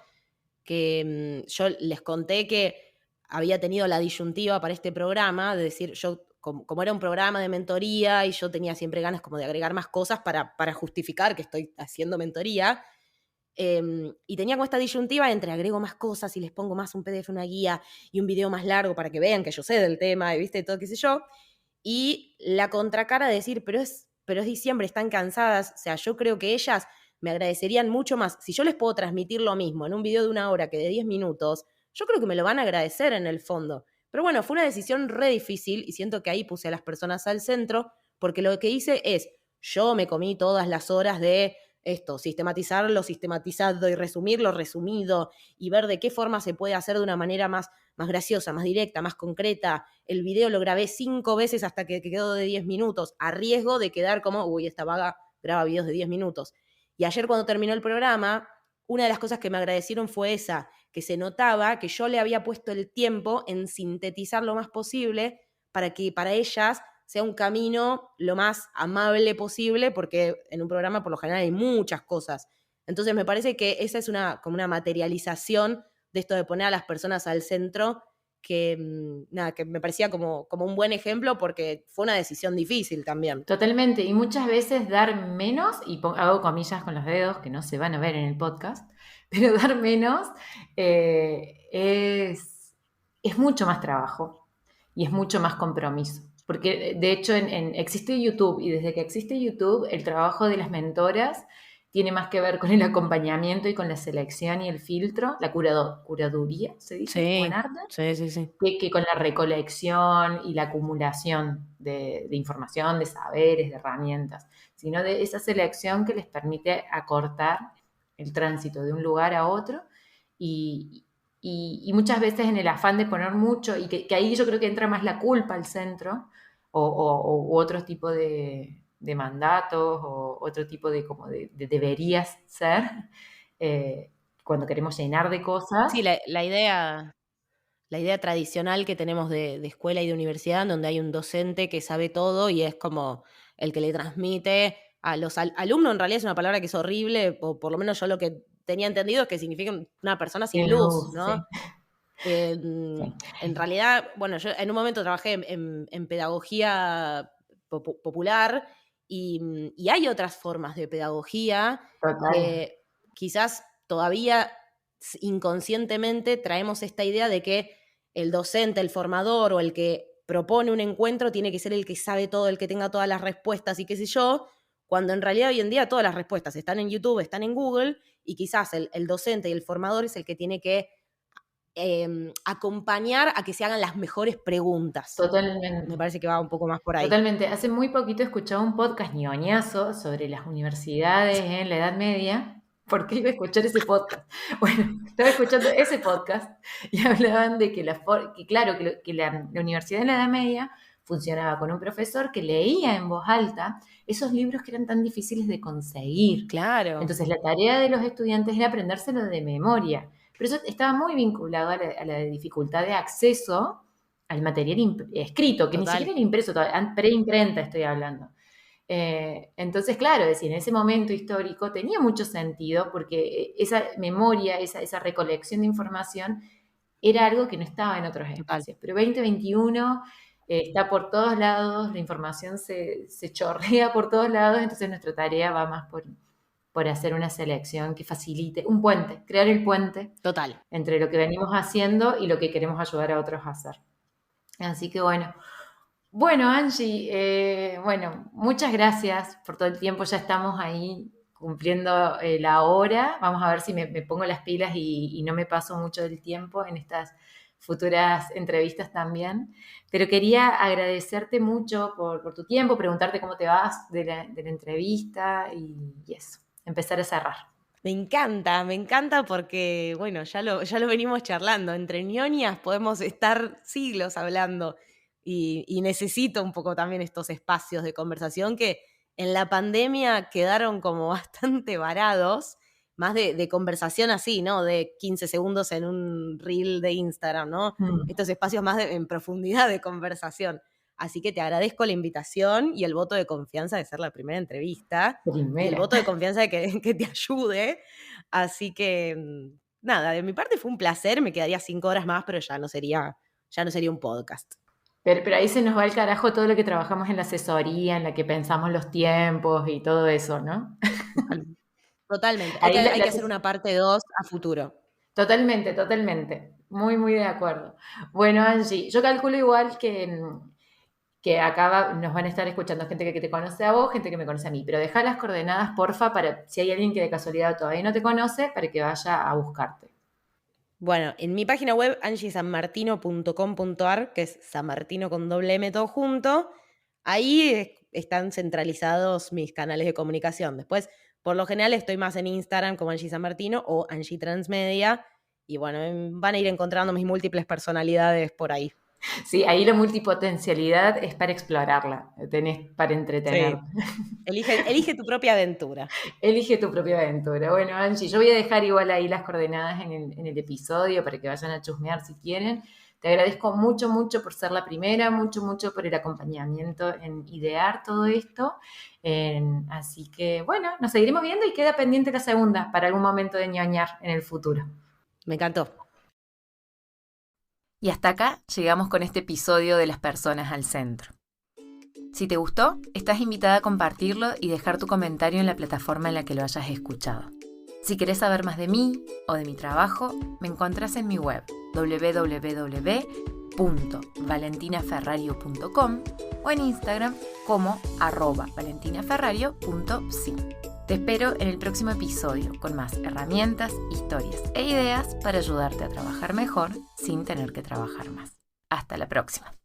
que yo les conté que había tenido la disyuntiva para este programa, de decir, yo como era un programa de mentoría y yo tenía siempre ganas como de agregar más cosas para justificar que estoy haciendo mentoría, y tenía como esta disyuntiva entre agrego más cosas y les pongo más un PDF, una guía y un video más largo para que vean que yo sé del tema y viste todo qué sé yo, y la contracara de decir, pero es diciembre, están cansadas, o sea, yo creo que ellas me agradecerían mucho más. Si yo les puedo transmitir lo mismo en un video de 1 hora que de 10 minutos, yo creo que me lo van a agradecer en el fondo. Pero bueno, fue una decisión re difícil y siento que ahí puse a las personas al centro, porque lo que hice es, yo me comí todas las horas de esto, sistematizar lo sistematizado y resumir lo resumido y ver de qué forma se puede hacer de una manera más graciosa, más directa, más concreta. El video lo grabé 5 veces hasta que quedó de 10 minutos, a riesgo de quedar como, uy, esta vaga graba videos de 10 minutos. Y ayer cuando terminó el programa, una de las cosas que me agradecieron fue esa, que se notaba que yo le había puesto el tiempo en sintetizar lo más posible para que para ellas sea un camino lo más amable posible, porque en un programa por lo general hay muchas cosas. Entonces me parece que esa es como una materialización de esto de poner a las personas al centro, que nada, que me parecía como un buen ejemplo porque fue una decisión difícil también. Totalmente, y muchas veces dar menos, y hago comillas con los dedos que no se van a ver en el podcast, pero dar menos es mucho más trabajo y es mucho más compromiso. Porque de hecho existe YouTube, y desde que existe YouTube el trabajo de las mentoras tiene más que ver con el acompañamiento y con la selección y el filtro, la curaduría, se dice, Sí, buen arte, sí. que con la recolección y la acumulación de información, de saberes, de herramientas, sino de esa selección que les permite acortar el tránsito de un lugar a otro y muchas veces en el afán de poner mucho, y que ahí yo creo que entra más la culpa al centro u otro tipo de mandatos o otro tipo de como de deberías ser, cuando queremos llenar de cosas. Sí, la idea tradicional que tenemos de escuela y de universidad, en donde hay un docente que sabe todo y es como el que le transmite a los alumnos, en realidad es una palabra que es horrible, o por lo menos yo lo que tenía entendido es que significa una persona sin luz, ¿no? Sí. En realidad, bueno, yo en un momento trabajé en pedagogía popular y hay otras formas de pedagogía Total. que quizás todavía inconscientemente traemos esta idea de que el docente, el formador o el que propone un encuentro tiene que ser el que sabe todo, el que tenga todas las respuestas y qué sé yo, cuando en realidad hoy en día todas las respuestas están en YouTube, están en Google, y quizás el docente y el formador es el que tiene que acompañar a que se hagan las mejores preguntas. Totalmente. Me parece que va un poco más por ahí. Totalmente. Hace muy poquito escuchaba un podcast ñoñazo sobre las universidades en la Edad Media. ¿Por qué iba a escuchar ese podcast? Bueno, estaba escuchando ese podcast y hablaban de que, claro, que la universidad en la Edad Media funcionaba con un profesor que leía en voz alta esos libros que eran tan difíciles de conseguir. Claro. Entonces la tarea de los estudiantes era aprendérselo de memoria. Pero eso estaba muy vinculado a la dificultad de acceso al material escrito, que ni Total. siquiera era impreso, preimprenta estoy hablando. Entonces, claro, es decir, en ese momento histórico tenía mucho sentido porque esa memoria, esa recolección de información era algo que no estaba en otros Total. espacios. Pero 2021 está por todos lados, la información se chorrea por todos lados, entonces nuestra tarea va más por hacer una selección que facilite, un puente, crear el puente Total. entre lo que venimos haciendo y lo que queremos ayudar a otros a hacer. Así que bueno, Angie, bueno, muchas gracias por todo el tiempo. Ya estamos ahí cumpliendo la hora. Vamos a ver si me pongo las pilas y no me paso mucho del tiempo en estas futuras entrevistas también. Pero quería agradecerte mucho por tu tiempo, preguntarte cómo te vas de la entrevista y eso, empezar a cerrar. Me encanta porque, bueno, ya lo venimos charlando. Entre ñoñas podemos estar siglos hablando y necesito un poco también estos espacios de conversación que en la pandemia quedaron como bastante varados, más de conversación así, ¿no? De 15 segundos en un reel de Instagram, ¿no? Estos espacios más en profundidad de conversación. Así que te agradezco la invitación y el voto de confianza de ser la primera entrevista. Y el voto de confianza de que te ayude. Así que, nada, de mi parte fue un placer. Me quedaría 5 horas más, pero ya no sería un podcast. Pero ahí se nos va el carajo todo lo que trabajamos en la asesoría, en la que pensamos los tiempos y todo eso, ¿no? Totalmente. Hay que hacer una parte 2 a futuro. Totalmente. Muy, muy de acuerdo. Bueno, Angie, yo calculo igual que acá nos van a estar escuchando gente que te conoce a vos, gente que me conoce a mí, pero deja las coordenadas, porfa, para si hay alguien que de casualidad todavía no te conoce, para que vaya a buscarte. Bueno, en mi página web, angiesanmartino.com.ar, que es San Martino con doble M todo junto, ahí están centralizados mis canales de comunicación. Después, por lo general, estoy más en Instagram como Angie San Martino o Angie Transmedia, y bueno, van a ir encontrando mis múltiples personalidades por ahí. Sí, ahí la multipotencialidad es para explorarla, tenés para entretener. Sí. Elige tu propia aventura. Elige tu propia aventura. Bueno, Angie, yo voy a dejar igual ahí las coordenadas en el episodio para que vayan a chusmear si quieren. Te agradezco mucho por ser la primera, mucho por el acompañamiento en idear todo esto. Así que, bueno, nos seguiremos viendo y queda pendiente la segunda para algún momento de ñoñar en el futuro. Me encantó. Y hasta acá llegamos con este episodio de Las Personas al Centro. Si te gustó, estás invitada a compartirlo y dejar tu comentario en la plataforma en la que lo hayas escuchado. Si querés saber más de mí o de mi trabajo, me encontrás en mi web www.valentinaferrario.com o en Instagram como @valentinaferrario.psi. Te espero en el próximo episodio con más herramientas, historias e ideas para ayudarte a trabajar mejor sin tener que trabajar más. Hasta la próxima.